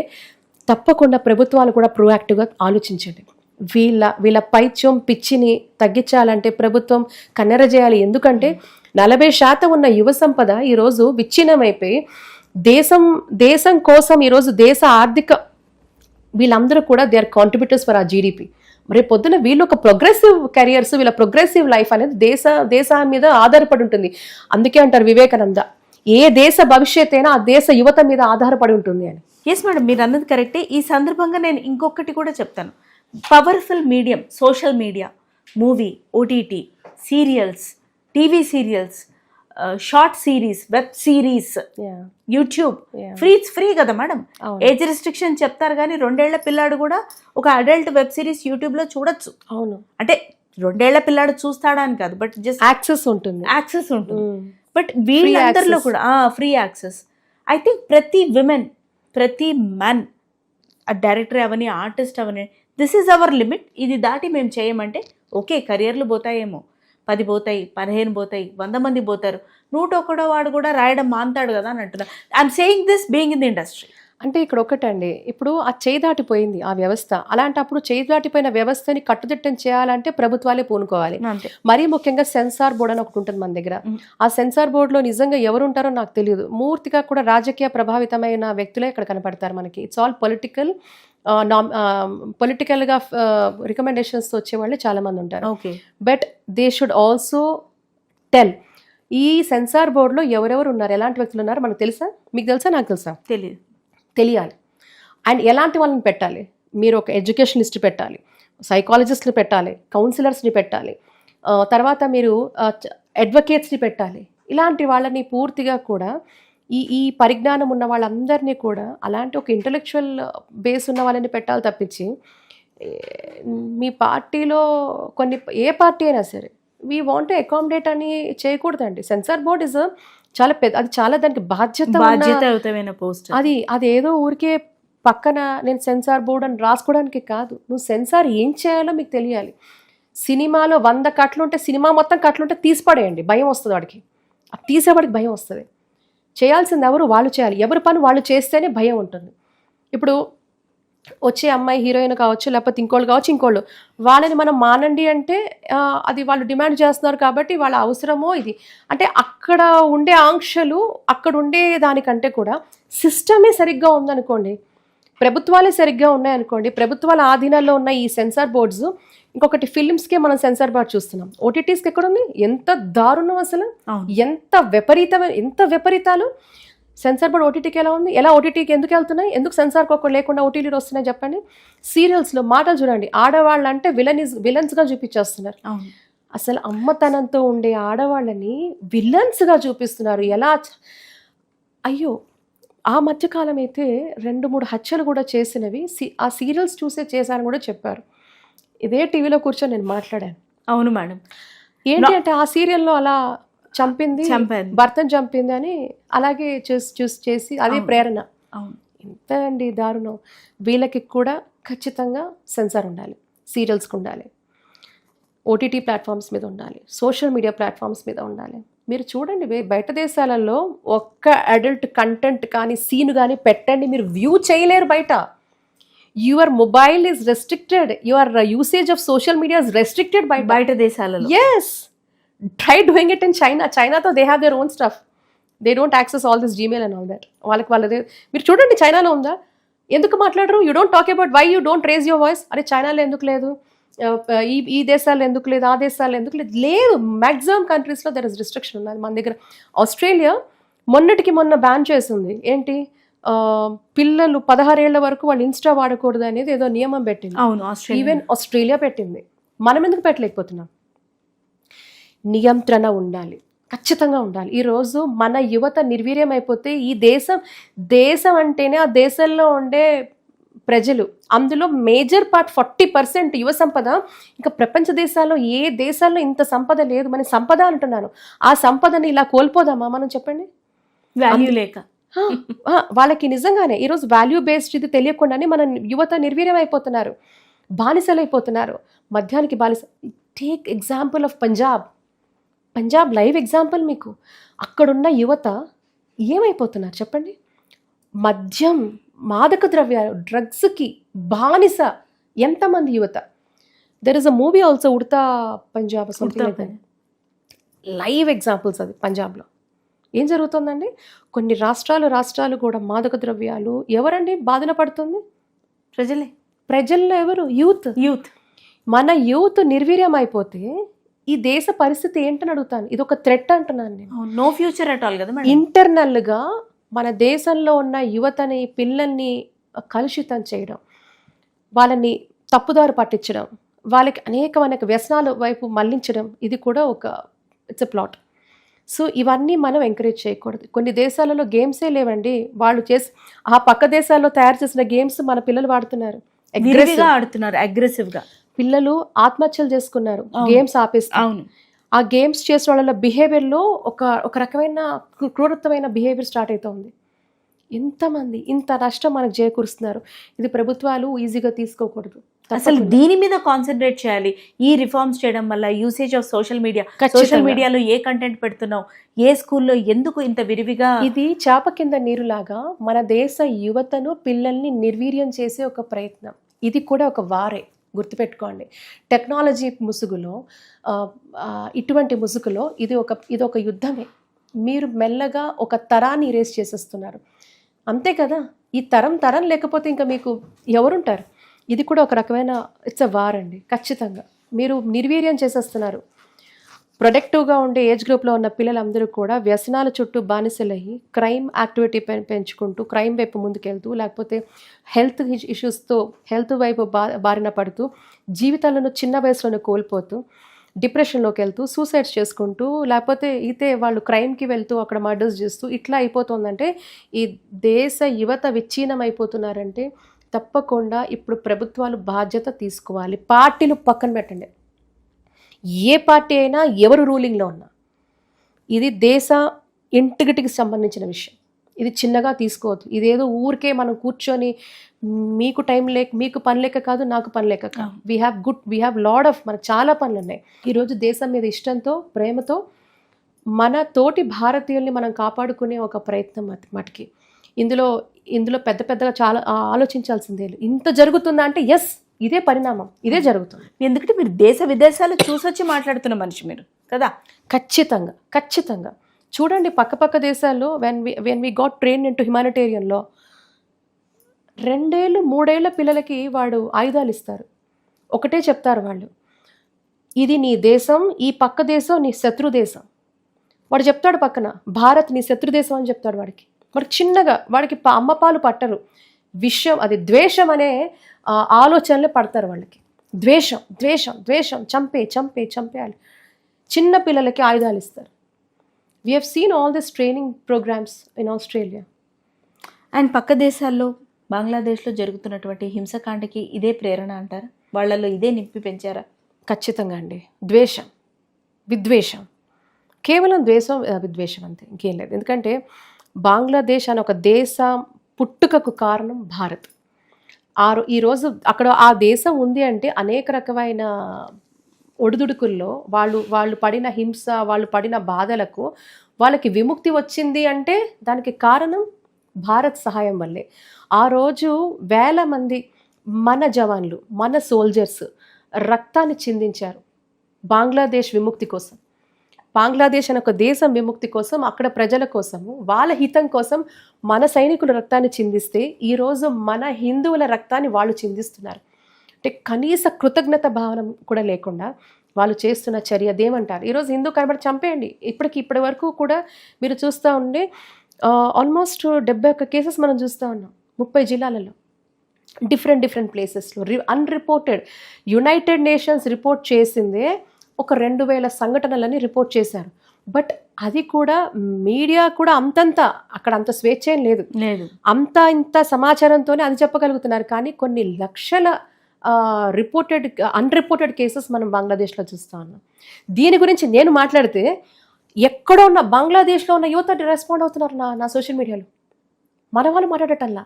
తప్పకుండా ప్రభుత్వాలు కూడా ప్రొయాక్టివ్గా ఆలోచించండి. వీళ్ళ పైత్యం పిచ్చిని తగ్గించాలంటే ప్రభుత్వం కన్నెర చేయాలి. ఎందుకంటే 40% ఉన్న యువ సంపద ఈరోజు విచ్ఛిన్నమైపోయి దేశం కోసం ఈరోజు దేశ ఆర్థిక వీళ్ళందరూ కూడా దే ఆర్ కాంట్రిబ్యూటర్స్ ఫర్ ఆ GDP. మరి పొద్దున వీళ్ళు ఒక ప్రోగ్రెసివ్ కెరియర్స్, వీళ్ళ ప్రోగ్రెసివ్ లైఫ్ అనేది దేశం మీద ఆధారపడి ఉంటుంది. అందుకే అంటారు వివేకానంద, ఏ దేశ భవిష్యత్ అయినా ఆ దేశ యువత మీద ఆధారపడి ఉంటుంది అని. ఎస్ మేడం, మీరు అన్నది కరెక్టే. ఈ సందర్భంగా నేను ఇంకొకటి కూడా చెప్తాను. Powerful medium social media, movie, OTT, serials, TV serials, short series, web series, YouTube, free కదా మేడం. ఏజ్ రిస్ట్రిక్షన్ చెప్తారు కానీ 2 ఏళ్ల పిల్లాడు కూడా ఒక అడల్ట్ వెబ్ సిరీస్ యూట్యూబ్ లో చూడొచ్చు. అవును, అంటే 2 ఏళ్ల పిల్లాడు చూస్తాడా అని కాదు, బట్ జస్ట్ యాక్సెస్ ఉంటుంది. బట్ వీళ్ళందరిలో కూడా ఫ్రీ యాక్సెస్. ఐ థింక్ ప్రతి విమెన్, ప్రతి man, director Avani, artist Avani, this is our limit. ఇది దాటి మేము చేయమంటే ఓకే, కెరియర్లు పోతాయేమో, 10 పోతాయి, 15 పోతాయి, 100 మంది పోతారు, 101 వాడు కూడా రాయడం మాంతాడు కదా అని అంటున్నా. I'm saying this being in the industry. అంటే ఇక్కడ ఒకటండి, ఇప్పుడు ఆ చేయి దాటిపోయింది ఆ వ్యవస్థ. అలాంటప్పుడు చేయి దాటిపోయిన వ్యవస్థని కట్టుదిట్టం చేయాలంటే ప్రభుత్వాలే పూనుకోవాలి. మరీ ముఖ్యంగా సెన్సార్ బోర్డు అని ఒకటి ఉంటుంది మన దగ్గర. ఆ సెన్సార్ బోర్డులో నిజంగా ఎవరు ఉంటారో నాకు తెలియదు. పూర్తిగా కూడా రాజకీయ ప్రభావితమైన వ్యక్తులే ఇక్కడ కనపడతారు మనకి. ఇట్స్ ఆల్ పొలిటికల్గా రికమెండేషన్స్ వచ్చే వాళ్ళు చాలా మంది ఉంటారు. But they should also tell ఈ సెన్సార్ బోర్డులో ఎవరెవరు ఉన్నారు, ఎలాంటి వ్యక్తులు ఉన్నారు మనకు తెలుసా? మీకు తెలుసా? నాకు తెలుసా? తెలియాలి. అండ్ ఎలాంటి వాళ్ళని పెట్టాలి? మీరు ఒక ఎడ్యుకేషనిస్ట్ పెట్టాలి, సైకాలజిస్ట్ని పెట్టాలి, కౌన్సిలర్స్ని పెట్టాలి, తర్వాత మీరు అడ్వకేట్స్ని పెట్టాలి. ఇలాంటి వాళ్ళని పూర్తిగా కూడా ఈ పరిజ్ఞానం ఉన్న వాళ్ళందరినీ కూడా అలాంటి ఒక ఇంటలెక్చువల్ బేస్ ఉన్న వాళ్ళని పెట్టాలి తప్పించి మీ పార్టీలో ఏ పార్టీ అయినా సరే వీ వాంట్ టు అకామిడేట్ అని చేయకూడదండి. సెన్సార్ బోర్డ్ ఇస్ చాలా పెద్ద, అది చాలా దానికి బాధ్యతమైన పోస్ట్. అది ఏదో ఊరికే పక్కన నేను సెన్సార్ బోర్డ్ అని రాసుకోవడానికి కాదు. నువ్వు సెన్సార్ ఏం చేయాలో మీకు తెలియాలి. సినిమాలో 100 కట్లు ఉంటే సినిమా మొత్తం కట్లుంటే తీసిపడేయండి, భయం వస్తుంది వాడికి. అది తీసేవాడికి భయం వస్తుంది. చేయాల్సింది ఎవరు? వాళ్ళు చేయాలి. ఎవరి పని వాళ్ళు చేస్తేనే భయం ఉంటుంది. ఇప్పుడు వచ్చే అమ్మాయి హీరోయిన్ కావచ్చు, లేకపోతే ఇంకోళ్ళు కావచ్చు, ఇంకోళ్ళు వాళ్ళని మనం మానండి అంటే అది వాళ్ళు డిమాండ్ చేస్తున్నారు కాబట్టి వాళ్ళ అవసరమో ఇది. అంటే అక్కడ ఉండే ఆంక్షలు, అక్కడ ఉండే దానికంటే కూడా సిస్టమే సరిగ్గా ఉందనుకోండి, ప్రభుత్వాలే సరిగ్గా ఉన్నాయనుకోండి, ప్రభుత్వాల ఆధీనంలో ఉన్న ఈ సెన్సార్ బోర్డ్స్. ఇంకొకటి, ఫిల్మ్స్కే మనం సెన్సార్ బోర్డ్ చూస్తున్నాం, ఓటీటీస్కి ఎక్కడ ఉంది? ఎంత దారుణం అసలు, ఎంత విపరీతాలు. సెన్సార్ బోర్డ్ ఓటీటీకి ఎలా ఉంది? ఎలా ఓటీటీకి ఎందుకు వెళ్తున్నాయి? ఎందుకు సెన్సార్కి ఒక్కటి లేకుండా ఓటీటీలు వస్తున్నాయి చెప్పండి. సీరియల్స్లో మాటలు చూడండి, ఆడవాళ్ళు అంటే విలన్స్గా చూపించేస్తున్నారు. అసలు అమ్మతనంతో ఉండే ఆడవాళ్ళని విలన్స్గా చూపిస్తున్నారు. ఎలా? అయ్యో, ఆ మధ్యకాలం అయితే 2-3 హత్యలు కూడా చేసినవి ఆ సీరియల్స్ చూసే చేశారని కూడా చెప్పారు. ఇదే టీవీలో కూర్చొని నేను మాట్లాడాను. అవును మేడం. ఏంటి అంటే ఆ సీరియల్లో అలా భర్తను చంపింది అని అలాగే చేసి అదే ప్రేరణ. ఎంత అండి దారుణం. వీళ్ళకి కూడా ఖచ్చితంగా సెన్సార్ ఉండాలి, సీరియల్స్కి ఉండాలి, ఓటీటీ ప్లాట్ఫామ్స్ మీద ఉండాలి, సోషల్ మీడియా ప్లాట్ఫామ్స్ మీద ఉండాలి. మీరు చూడండి, బయట దేశాలలో ఒక్క అడల్ట్ కంటెంట్ కానీ సీన్ కానీ పెట్టండి, మీరు వ్యూ చేయలేరు బయట. Your mobile is restricted, your usage of social media is restricted బయట దేశాలలో. Yes, try doing it in China తో they have their own stuff, they don't access all this Gmail and all that. వాళ్ళదే మీరు చూడండి, చైనాలో ఉందా? ఎందుకు మాట్లాడరు? You don't talk about why you don't raise your voice. అరే చైనాలో ఎందుకు లేదు, ఈ దేశాల్లో ఎందుకు లేదు, ఆ దేశాల్లో ఎందుకు లేదు? మ్యాక్సిమం కంట్రీస్లో దర్ ఇస్ రిస్ట్రిక్షన్ ఉన్నది. మన దగ్గర ఆస్ట్రేలియా మొన్నటికి మొన్న బ్యాన్ చేసింది. ఏంటి, పిల్లలు 16 ఏళ్ల వరకు వాళ్ళు ఇన్స్టా వాడకూడదు అనేది ఏదో నియమం పెట్టింది. ఈవెన్ ఆస్ట్రేలియా పెట్టింది. మనం ఎందుకు పెట్టలేకపోతున్నాం? నియంత్రణ ఉండాలి, ఖచ్చితంగా ఉండాలి. ఈరోజు మన యువత నిర్వీర్యం అయిపోతే ఈ దేశం అంటేనే ఆ దేశంలో ఉండే ప్రజలు, అందులో మేజర్ పార్ట్ 40% యువ సంపద. ఇంకా ప్రపంచ దేశాల్లో ఏ దేశాల్లో ఇంత సంపద లేదు. మన సంపద అంటున్నాను, ఆ సంపదని ఇలా కోల్పోదామా మనం? చెప్పండి. వాల్యూ లేక వాళ్ళకి నిజంగానే ఈరోజు వాల్యూ బేస్డ్ ఇది తెలియకుండానే మన యువత నిర్వీర్యం అయిపోతున్నారు, బానిసలు అయిపోతున్నారు, మద్యానికి బానిస. Take example of Punjab live example మీకు. అక్కడున్న యువత ఏమైపోతున్నారు చెప్పండి? మద్యం, మాదక ద్రవ్యాలు, డ్రగ్స్కి బానిస ఎంతమంది యువత. There is a movie also, Udatha Punjab something, live examples. అది పంజాబ్లో ఏం జరుగుతుందండి? కొన్ని రాష్ట్రాలు కూడా మాదక ద్రవ్యాలు. ఎవరండి బాధన పడుతుంది? ప్రజల్లో ఎవరు? యూత్. మన యూత్ నిర్వీర్యం అయిపోతే ఈ దేశ పరిస్థితి ఏంటని అడుగుతాను. ఇది ఒక థ్రెట్ అంటున్నాను నేను. నో ఫ్యూచర్ అట్ ఆల్ కదా మేడం. ఇంటర్నల్గా మన దేశంలో ఉన్న యువతని, పిల్లల్ని కలుషితం చేయడం, వాళ్ళని తప్పుదారి పట్టించడం, వాళ్ళకి అనేక వ్యసనాల వైపు మళ్లించడం, ఇది కూడా ఇట్స్ ఎ ప్లాట్. సో ఇవన్నీ మనం ఎంకరేజ్ చేయకూడదు. కొన్ని దేశాలలో గేమ్సే లేవండి. వాళ్ళు ఆ పక్క దేశాల్లో తయారు చేసిన గేమ్స్ మన పిల్లలు వాడుతున్నారు, విరివిగా ఆడుతున్నారు, అగ్రెసివ్ గా. పిల్లలు ఆత్మహత్యలు చేసుకున్నారు గేమ్స్ ఆపేస్తే. అవును. ఆ గేమ్స్ చేసిన వాళ్ళ బిహేవియర్లో ఒక రకమైన క్రూరత్వమైన బిహేవియర్ స్టార్ట్ అవుతుంది. ఇంతమంది ఇంత నష్టం మనకు చేకూరుస్తున్నారు. ఇది ప్రభుత్వాలు ఈజీగా తీసుకోకూడదు. అసలు దీని మీద కాన్సన్ట్రేట్ చేయాలి. ఈ రిఫార్మ్స్ చేయడం వల్ల యూసేజ్ ఆఫ్ సోషల్ మీడియాలో ఏ కంటెంట్ పెడుతున్నావు, ఏ స్కూల్లో ఎందుకు ఇంత విరివిగా. ఇది చేప కింద నీరులాగా మన దేశ యువతను, పిల్లల్ని నిర్వీర్యం చేసే ఒక ప్రయత్నం. ఇది కూడా ఒక వారే, గుర్తుపెట్టుకోండి. టెక్నాలజీ ముసుగులో, ఇటువంటి ముసుగులో ఇది ఒక యుద్ధమే. మీరు మెల్లగా ఒక తరాన్ని ఇరేస్ చేసేస్తున్నారు, అంతే కదా. ఈ తరం లేకపోతే ఇంకా మీకు ఎవరుంటారు? ఇది కూడా ఒక రకమైన ఇట్స్ అ వార్ అండి. ఖచ్చితంగా మీరు నిర్వీర్యం చేసేస్తున్నారు. ప్రొడక్టివ్గా ఉండే ఏజ్ గ్రూప్లో ఉన్న పిల్లలందరూ కూడా వ్యసనాల చుట్టూ బానిసలయ్యి క్రైమ్ యాక్టివిటీ పెంచుకుంటూ, క్రైమ్ వైపు ముందుకెళ్తూ, లేకపోతే హెల్త్ ఇష్యూస్తో హెల్త్ వైపు బారిన పడుతూ, జీవితాలను చిన్న వయసులోనే కోల్పోతూ, డిప్రెషన్లోకి వెళ్తూ, సూసైడ్స్ చేసుకుంటూ, లేకపోతే వాళ్ళు క్రైమ్కి వెళ్తూ అక్కడ మర్డర్స్ చేస్తూ ఇట్లా అయిపోతుందంటే ఈ దేశ యువత విచ్ఛిన్నం అయిపోతున్నారంటే తప్పకుండా ఇప్పుడు ప్రభుత్వాలు బాధ్యత తీసుకోవాలి. పార్టీలు పక్కన పెట్టండి, ఏ పార్టీ అయినా, ఎవరు రూలింగ్లో ఉన్నా, ఇది దేశ ఇంటిగ్రిటీకి సంబంధించిన విషయం. ఇది చిన్నగా తీసుకోవద్దు. ఇదేదో ఊరికే మనం కూర్చొని మీకు టైం లేక, మీకు పని లేక కాదు, నాకు పని లేక కాదు. వీ హ్యావ్ లాడ్ ఆఫ్, మనకు చాలా పనులు ఉన్నాయి. ఈరోజు దేశం మీద ఇష్టంతో, ప్రేమతో మన తోటి భారతీయుల్ని మనం కాపాడుకునే ఒక ప్రయత్నం మటుకి ఇందులో పెద్దగా చాలా ఆలోచించాల్సిందే. ఇంత జరుగుతుందా అంటే ఎస్, ఇదే పరిణామం, ఇదే జరుగుతుంది. ఎందుకంటే మీరు దేశ విదేశాలు చూసొచ్చి మాట్లాడుతున్న మనిషి మీరు కదా. ఖచ్చితంగా చూడండి, పక్క దేశాల్లో when we got train into humanitarian law, 2 ఏళ్ళు 3 ఏళ్ల పిల్లలకి వాడు ఆయుధాలు ఇస్తారు. ఒకటే చెప్తారు వాళ్ళు, ఇది నీ దేశం, ఈ పక్క దేశం నీ శత్రు దేశం. వాడు చెప్తాడు పక్కన, భారత్ నీ శత్రు దేశం అని చెప్తాడు వాడికి చిన్నగా. వాడికి అమ్మ పాలు పట్టరు. విషయం అది ద్వేషం అనే ఆలోచనలే పడతారు వాళ్ళకి. ద్వేషం, చంపేయాలి. చిన్న పిల్లలకి ఆయుధాలు ఇస్తారు. We have seen all this training programs in Australia. And పక్క దేశాల్లో, బంగ్లాదేశ్లో జరుగుతున్నటువంటి హింసకాండకి ఇదే ప్రేరణ అంటారా? వాళ్ళల్లో ఇదే నింపి పెంచారా? ఖచ్చితంగా అండి. విద్వేషం, కేవలం విద్వేషం అంతే, ఇంకేం లేదు. ఎందుకంటే బంగ్లాదేశ్ అనే ఒక దేశం పుట్టుకకు కారణం భారత్. ఈరోజు అక్కడ ఆ దేశం ఉంది అంటే అనేక రకమైన ఒడిదుడుకుల్లో వాళ్ళు పడిన హింస, వాళ్ళు పడిన బాధలకు వాళ్ళకి విముక్తి వచ్చింది అంటే దానికి కారణం భారత్ సహాయం వల్లే. ఆ రోజు వేల మంది మన జవాన్లు, మన సోల్జర్స్ రక్తాన్ని చిందించారు బంగ్లాదేశ్ విముక్తి కోసం. బంగ్లాదేశ్ అనే ఒక దేశం విముక్తి కోసం, అక్కడ ప్రజల కోసము, వాళ్ళ హితం కోసం మన సైనికుల రక్తాన్ని చిందిస్తే ఈరోజు మన హిందువుల రక్తాన్ని వాళ్ళు చిందిస్తున్నారు. అంటే కనీస కృతజ్ఞత భావన కూడా లేకుండా వాళ్ళు చేస్తున్న చర్య అదేమంటారు? ఈరోజు హిందూ కనబడి చంపేయండి. ఇప్పటి వరకు కూడా మీరు చూస్తూ ఉండే ఆల్మోస్ట్ 71 కేసెస్ మనం చూస్తూ ఉన్నాం 30 జిల్లాలలో, డిఫరెంట్ ప్లేసెస్లో. అన్రిపోర్టెడ్, యునైటెడ్ నేషన్స్ రిపోర్ట్ చేసిందే ఒక 2000 సంఘటనలని రిపోర్ట్ చేశారు. బట్ అది కూడా మీడియా కూడా అక్కడ అంత స్వేచ్ఛ ఏం లేదు. ఇంత సమాచారంతోనే అది చెప్పగలుగుతున్నారు. కానీ కొన్ని లక్షల అన్రిపోర్టెడ్ కేసెస్ మనం బంగ్లాదేశ్లో చూస్తూ ఉన్నాం. దీని గురించి నేను మాట్లాడితే ఎక్కడో ఉన్న బంగ్లాదేశ్లో ఉన్న యువత రెస్పాండ్ అవుతున్నారు నా సోషల్ మీడియాలో. మన వాళ్ళు మాట్లాడటల్లా,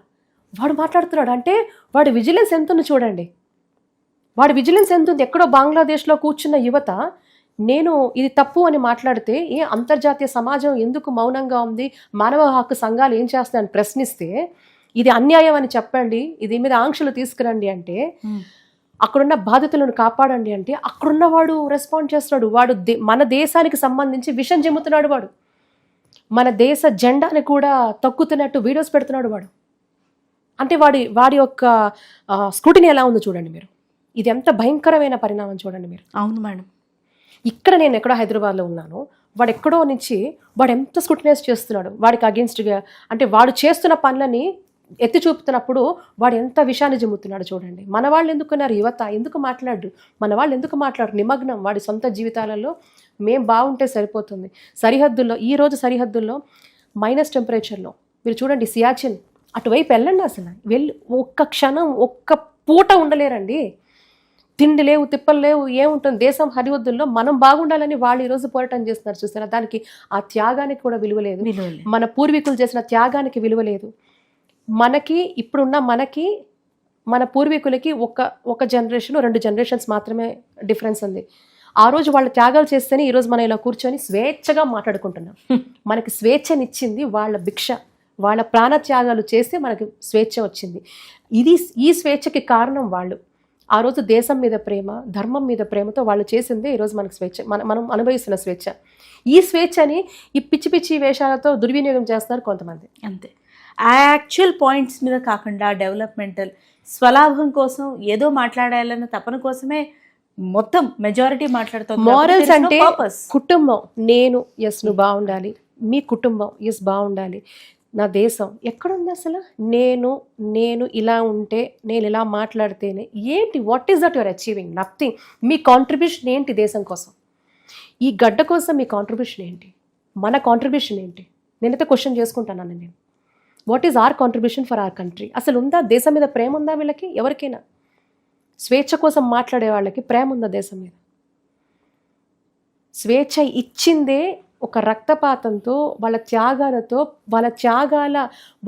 వాడు మాట్లాడుతున్నాడు అంటే వాడి విజిలెన్స్ ఎంత ఉంది చూడండి. వాడి విజిలెన్స్ ఎంత ఉంది. ఎక్కడో బంగ్లాదేశ్లో కూర్చున్న యువత నేను ఇది తప్పు అని మాట్లాడితే అంతర్జాతీయ సమాజం ఎందుకు మౌనంగా ఉంది, మానవ హక్కు సంఘాలు ఏం చేస్తాయని ప్రశ్నిస్తే ఇది అన్యాయం అని చెప్పండి, ఇది మీద ఆంక్షలు తీసుకురండి అంటే, అక్కడున్న బాధితులను కాపాడండి అంటే అక్కడున్న వాడు రెస్పాండ్ చేస్తున్నాడు. వాడు మన దేశానికి సంబంధించి విషం చెమ్ముతున్నాడు. వాడు మన దేశ జెండాని కూడా తొక్కుతున్నట్టు వీడియోస్ పెడుతున్నాడు వాడు. అంటే వాడి యొక్క స్క్రూటినీ ఎలా ఉందో చూడండి మీరు. ఇది ఎంత భయంకరమైన పరిణామం చూడండి మీరు. అవును మేడం. ఇక్కడ నేను ఎక్కడో హైదరాబాద్లో ఉన్నాను, వాడు ఎక్కడో నుంచి వాడు ఎంత స్క్రూటినైజ్ చేస్తున్నాడు వాడికి అగేన్స్ట్గా, అంటే వాడు చేస్తున్న పనులని ఎత్తి చూపుతున్నప్పుడు వాడు ఎంత విషయాన్ని జిమ్ముతున్నాడు చూడండి. మన వాళ్ళు ఎందుకున్నారు, యువత ఎందుకు మాట్లాడరు, మన వాళ్ళు ఎందుకు మాట్లాడరు, నిమగ్నం వాడి సొంత జీవితాలలో. మేం బాగుంటే సరిపోతుంది. సరిహద్దుల్లో ఈరోజు సరిహద్దుల్లో మైనస్ టెంపరేచర్లో మీరు చూడండి, సియాచిన్ అటువైపు వెళ్ళండి, అసలు వెళ్ళి ఒక్క క్షణం ఒక్క పూట ఉండలేరండి. తిండి లేవు, తిప్పలు లేవు, ఏముంటుంది. దేశం హరిహద్దుల్లో మనం బాగుండాలని వాళ్ళు ఈరోజు పోరాటం చేస్తున్నారు చూస్తారా. దానికి ఆ త్యాగానికి కూడా విలువ లేదు. మన పూర్వీకులు చేసిన త్యాగానికి విలువ లేదు. మనకి ఇప్పుడున్న మన పూర్వీకులకి ఒక జనరేషన్ 2 జనరేషన్స్ మాత్రమే డిఫరెన్స్ ఉంది. ఆ రోజు వాళ్ళ త్యాగాలు చేస్తేనే ఈరోజు మనం ఇలా కూర్చొని స్వేచ్ఛగా మాట్లాడుకుంటున్నాం. మనకి స్వేచ్ఛనిచ్చింది వాళ్ళ భిక్ష, వాళ్ళ ప్రాణ త్యాగాలు చేస్తే మనకి స్వేచ్ఛ వచ్చింది. ఈ స్వేచ్ఛకి కారణం వాళ్ళు. ఆ రోజు దేశం మీద ప్రేమ, ధర్మం మీద ప్రేమతో వాళ్ళు చేసిందే ఈరోజు మనకు స్వేచ్ఛ, మనం అనుభవిస్తున్న స్వేచ్ఛ. ఈ స్వేచ్ఛని ఈ పిచ్చి పిచ్చి వేషాలతో దుర్వినియోగం చేస్తున్నారు కొంతమంది. అంతే. ఆ యాక్చువల్ పాయింట్స్ మీద కాకుండా డెవలప్మెంటల్ స్వలాభం కోసం ఏదో మాట్లాడాలన్న తపన కోసమే మొత్తం మెజారిటీ మాట్లాడుతుంది. మారల్స్ అంటే కుటుంబం, నేను ఎస్ నువ్వు బాగుండాలి, మీ కుటుంబం ఎస్ బాగుండాలి, నా దేశం ఎక్కడుంది అసలు, నేను ఇలా ఉంటే, నేను ఇలా మాట్లాడితేనే ఏంటి, what is that your achieving? Nothing. Me contribution ఏంటి దేశం కోసం? ఈ గడ్డ కోసం మీ కాంట్రిబ్యూషన్ ఏంటి? మన కాంట్రిబ్యూషన్ ఏంటి? నేనైతే క్వశ్చన్ చేసుకుంటాను నేను. What is our contribution for our country? అసలు ఉందా? దేశం మీద ప్రేమ ఉందా వీళ్ళకి? ఎవరికైనా స్వేచ్ఛ కోసం మాట్లాడే వాళ్ళకి ప్రేమ ఉందా దేశం మీద? స్వేచ్ఛ ఇచ్చిందే ఒక రక్తపాతంతో, వాళ్ళ త్యాగాలతో,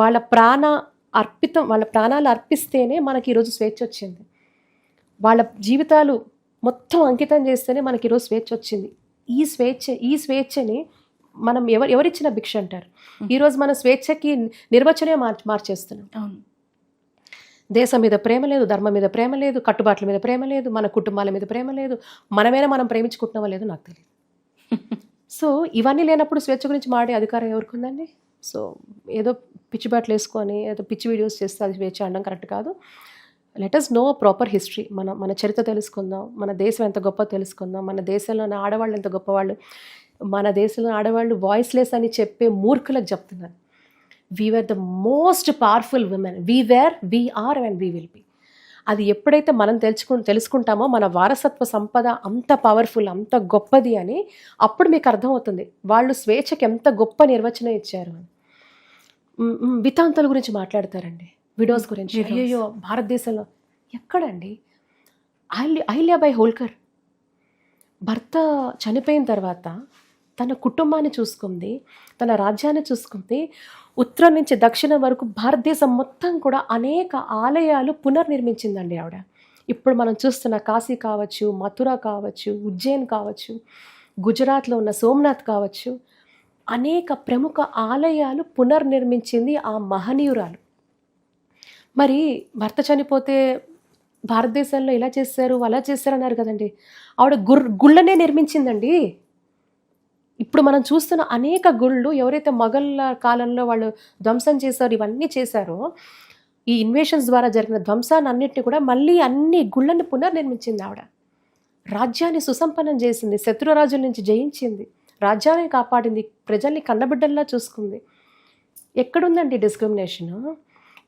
వాళ్ళ ప్రాణాలు అర్పిస్తేనే మనకి ఈరోజు స్వేచ్ఛ వచ్చింది. వాళ్ళ జీవితాలు మొత్తం అంకితం చేస్తేనే మనకి ఈరోజు స్వేచ్ఛ వచ్చింది. ఈ స్వేచ్ఛని మనం ఎవరిచ్చిన భిక్ష అంటారు. ఈరోజు మన స్వేచ్ఛకి నిర్వచనే మార్చేస్తున్నాం. అవును. దేశం మీద ప్రేమ లేదు, ధర్మం మీద ప్రేమ లేదు, కట్టుబాట్ల మీద ప్రేమ లేదు, మన కుటుంబాల మీద ప్రేమ లేదు, మనమైనా మనం ప్రేమించుకుంటున్నామో లేదో నాకు తెలియదు. సో ఇవన్నీ లేనప్పుడు స్వేచ్ఛ గురించి మాడే అధికారం ఎవరికి ఉందండి? సో ఏదో పిచ్చి బాటలు వేసుకొని ఏదో పిచ్చి వీడియోస్ చేస్తే అది స్వేచ్ఛ అనడం కరెక్ట్ కాదు. Let us know proper history. మన చరిత్ర తెలుసుకుందాం, మన దేశం ఎంత గొప్ప తెలుసుకుందాం, మన దేశంలోని ఆడవాళ్ళు ఎంత గొప్పవాళ్ళు. మన దేశంలో ఆడవాళ్ళు వాయిస్లెస్ అని చెప్పే మూర్ఖులకు చెప్తున్నారు. We were the most powerful women, we are and we will be. అది ఎప్పుడైతే మనం తెలుసుకుంటామో మన వారసత్వ సంపద అంత పవర్ఫుల్, అంత గొప్పది అని, అప్పుడు మీకు అర్థమవుతుంది వాళ్ళు స్వేచ్ఛకి ఎంత గొప్ప నిర్వచనం ఇచ్చారు అని. వితాంతుల గురించి మాట్లాడతారండి, విడోస్ గురించి. అయ్యో భారతదేశంలో ఎక్కడండి? అహిల్యాబాయి హోల్కర్ భర్త చనిపోయిన తర్వాత తన కుటుంబాన్ని చూసుకుంది, తన రాజ్యాన్ని చూసుకుంది. ఉత్తరం నుంచి దక్షిణం వరకు భారతదేశం మొత్తం కూడా అనేక ఆలయాలు పునర్నిర్మించిందండి ఆవిడ. ఇప్పుడు మనం చూస్తున్న కాశీ కావచ్చు, మథుర కావచ్చు, ఉజ్జయిన్ కావచ్చు, గుజరాత్లో ఉన్న సోమనాథ్ కావచ్చు, అనేక ప్రముఖ ఆలయాలు పునర్నిర్మించింది ఆ మహనీయురాలు. మరి భర్త చనిపోతే భారతదేశంలో ఇలా చేశారు అలా చేశారు అన్నారు కదండి. ఆవిడ గుళ్ళనే నిర్మించిందండి. ఇప్పుడు మనం చూస్తున్న అనేక గుళ్ళు ఎవరైతే మొఘళ్ళ కాలంలో వాళ్ళు ధ్వంసం చేశారో, ఇవన్నీ చేశారో, ఈ ఇన్వేషన్స్ ద్వారా జరిగిన ధ్వంసాన్ని అన్నింటినీ కూడా మళ్ళీ అన్ని గుళ్ళని పునర్నిర్మించింది ఆవిడ. రాజ్యాన్ని సుసంపన్నం చేసింది, శత్రురాజుల నుంచి జయించింది, రాజ్యాన్ని కాపాడింది, ప్రజల్ని కన్నబిడ్డల్లా చూసుకుంది. ఎక్కడుందండి డిస్క్రిమినేషన్?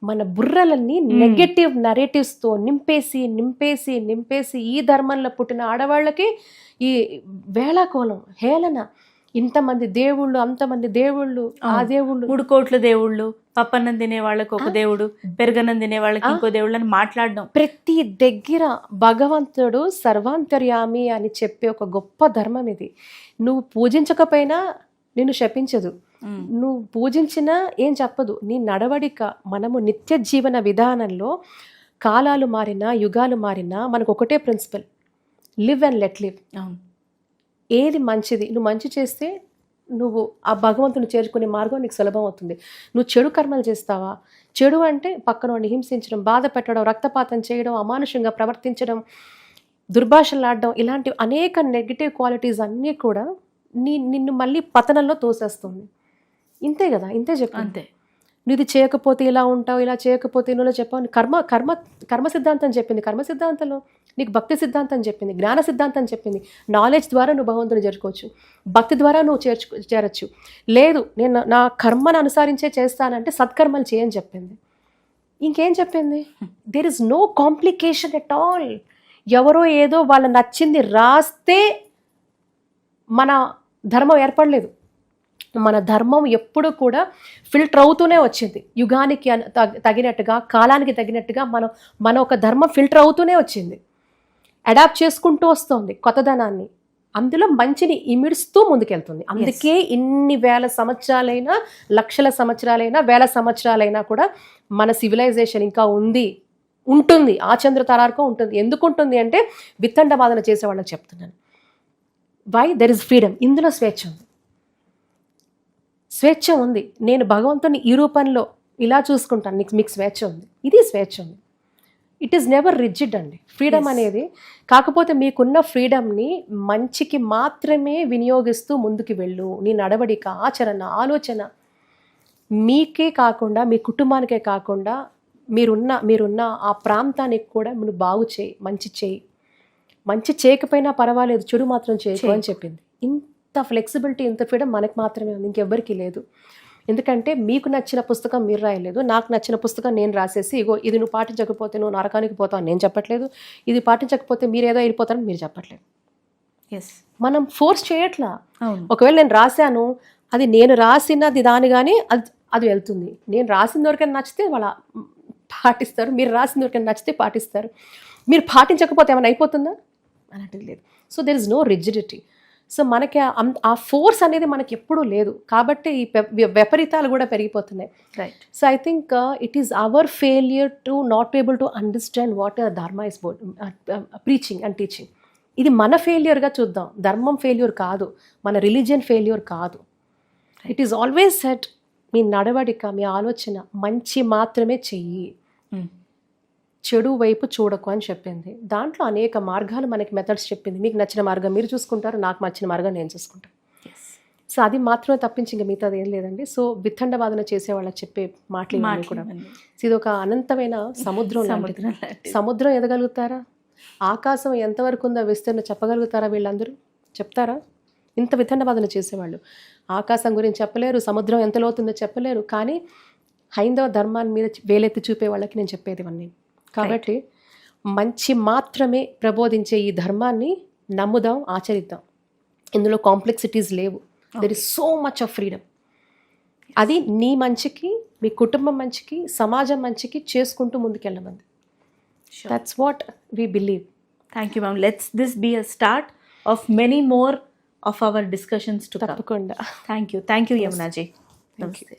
మన బుర్రలన్నీ నెగటివ్ నరేటివ్స్తో నింపేసి ఈ ధర్మంలో పుట్టిన ఆడవాళ్ళకి ఈ వేళాకోళం, హేళన. ఇంతమంది దేవుళ్ళు, అంతమంది దేవుళ్ళు, ఆ దేవుళ్ళు 3 కోట్ల దేవుళ్ళు, పప్పన్నం తినే వాళ్ళకి ఒక దేవుడు, పెరుగన్నం తినే వాళ్ళకి ఇంకో దేవుళ్ళు అని మాట్లాడడం. ప్రతి దగ్గర భగవంతుడు సర్వాంతర్యామి అని చెప్పే ఒక గొప్ప ధర్మం ఇది. నువ్వు పూజించకపోయినా నిన్ను శపించదు, నువ్వు పూజించినా ఏం చెప్పదు. నీ నడవడిక, మనము నిత్య జీవన విధానంలో కాలాలు మారినా, యుగాలు మారినా మనకు ఒకటే principle, live and let live. ఏది మంచిది, నువ్వు మంచి చేస్తే నువ్వు ఆ భగవంతుని చేరుకునే మార్గం నీకు సులభం అవుతుంది. నువ్వు చెడు కర్మలు చేస్తావా? చెడు అంటే పక్కనోడిని హింసించడం, బాధ పెట్టడం, రక్తపాతం చేయడం, అమానుషంగా ప్రవర్తించడం, దుర్భాషలాడడం, ఇలాంటి అనేక నెగిటివ్ క్వాలిటీస్ అన్నీ కూడా నిన్ను మళ్ళీ పతనంలో తోసేస్తుంది. ఇంతే కదా, ఇంతే చెప్పు. అంతే. నువ్వు ఇది చేయకపోతే ఇలా ఉంటావు, ఇలా చేయకపోతే నువ్వు చెప్పావు. కర్మ కర్మ కర్మ సిద్ధాంతం చెప్పింది. కర్మ సిద్ధాంతంలో నీకు భక్తి సిద్ధాంతం చెప్పింది, జ్ఞాన సిద్ధాంతం చెప్పింది. నాలెడ్జ్ ద్వారా నువ్వు భగవంతుని చేరుకోవచ్చు, భక్తి ద్వారా నువ్వు చేరచ్చు. లేదు నేను నా కర్మను అనుసరించే చేస్తానంటే సత్కర్మలు చేయని చెప్పింది. ఇంకేం చెప్పింది? There is no complication at all. ఎవరో ఏదో వాళ్ళ నచ్చింది రాస్తే మన ధర్మం ఏర్పడలేదు. మన ధర్మం ఎప్పుడు కూడా ఫిల్టర్ అవుతూనే వచ్చింది. యుగానికి తగినట్టుగా, కాలానికి తగినట్టుగా మన ఒక ధర్మం ఫిల్టర్ అవుతూనే వచ్చింది, అడాప్ట్ చేసుకుంటూ వస్తుంది కొత్తదనాన్ని. అందులో మంచిని ఇమిడుస్తూ ముందుకెళ్తుంది. అందుకే ఇన్ని వేల సంవత్సరాలైనా, లక్షల సంవత్సరాలైనా, వేల సంవత్సరాలైనా కూడా మన సివిలైజేషన్ ఇంకా ఉంటుంది. ఆచంద్ర తరార్కం ఉంటుంది. ఎందుకు ఉంటుంది అంటే విత్తండవాదన చేసే వాళ్ళకి చెప్తున్నాను. వై? There is freedom. ఇందులో స్వేచ్ఛ ఉంది. నేను భగవంతుని ఈ రూపంలో ఇలా చూసుకుంటాను, మీకు స్వేచ్ఛ ఉంది. ఇది స్వేచ్ఛ ఉంది. ఇట్ ఈస్ నెవర్ రిజిడ్ అండి ఫ్రీడమ్ అనేది. కాకపోతే మీకున్న ఫ్రీడమ్ని మంచికి మాత్రమే వినియోగిస్తూ ముందుకు వెళ్ళు. నీ నడవడిక, ఆచరణ, ఆలోచన మీకే కాకుండా, మీ కుటుంబానికే కాకుండా, మీరున్న ఆ ప్రాంతానికి కూడా మీరు బాగు చేయి, మంచి చేయి. మంచి చేయకపోయినా పర్వాలేదు, చెడు మాత్రం చేయకు అని చెప్పింది. ఇంత ఫ్లెక్సిబిలిటీ, ఇంత ఫ్రీడమ్ మనకు మాత్రమే ఉంది, ఇంకెవ్వరికీ లేదు. ఎందుకంటే మీకు నచ్చిన పుస్తకం మీరు రాయలేదు, నాకు నచ్చిన పుస్తకం నేను రాసేసి ఇగో ఇది నువ్వు పాటించకపోతే నువ్వు నరకానికి పోతావు అని నేను చెప్పట్లేదు, ఇది పాటించకపోతే మీరేదో వెళ్ళిపోతారని మీరు చెప్పట్లేదు. మనం ఫోర్స్ చేయట్లా. ఒకవేళ నేను రాశాను, అది నేను రాసినది దాని కానీ అది వెళ్తుంది. నేను రాసిన వరకైనా నచ్చితే వాళ్ళ పాటిస్తారు, మీరు రాసిన వరకైనా నచ్చితే పాటిస్తారు. మీరు పాటించకపోతే ఏమైనా అయిపోతుందా అన్నట్టు లేదు. So there is no rigidity. So మనకి ఆ ఫోర్స్ అనేది మనకి ఎప్పుడూ లేదు. కాబట్టి ఈ విపరీతాలు కూడా పెరిగిపోతున్నాయి. Right. So I think it is our failure to not able to understand what ధర్మ ఇస్ ప్రీచింగ్ అండ్ టీచింగ్. ఇది మన ఫెయిల్యూర్గా చూద్దాం. ధర్మం ఫెయిల్యూర్ కాదు, మన రిలీజియన్ ఫెయిల్యూర్ కాదు. ఇట్ ఈస్ ఆల్వేస్ సెట్, మీ నడవడిక, మీ ఆలోచన మంచి మాత్రమే చెయ్యి, చెడు వైపు చూడకు అని చెప్పింది. దాంట్లో అనేక మార్గాలు మనకి మెథడ్స్ చెప్పింది. మీకు నచ్చిన మార్గం మీరు చూసుకుంటారు, నాకు నచ్చిన మార్గం నేను చూసుకుంటాను. సో అది మాత్రమే తప్పించి ఇంకా మిగతాది ఏం లేదండి. సో విత్తండవాదన చేసే వాళ్ళకి చెప్పే మాటలు కూడా ఇది ఒక అనంతమైన సముద్రం. సముద్రం ఎదగలుగుతారా? ఆకాశం ఎంతవరకు ఉందో విస్తరణ చెప్పగలుగుతారా? వీళ్ళందరూ చెప్తారా? ఇంత విత్తండవాదన చేసేవాళ్ళు ఆకాశం గురించి చెప్పలేరు, సముద్రం ఎంత లోతుందో చెప్పలేరు. కానీ హైందవ ధర్మాన్ని మీద వేలెత్తి చూపే వాళ్ళకి నేను చెప్పేది ఇవన్నీ. కాబట్టి మంచి మాత్రమే ప్రబోధించే ఈ ధర్మాన్ని నమ్ముదాం, ఆచరిద్దాం. ఇందులో కాంప్లెక్సిటీస్ లేవు. There is so much of freedom. అది నీ మంచికి, మీ కుటుంబం మంచికి, సమాజం మంచికి చేసుకుంటూ ముందుకెళ్ళమంది. That's what we believe. Thank you ma'am. Let's this be a start of many more of our discussions to తప్పకుండా. థ్యాంక్ యూ యమునాజీ. నమస్తే.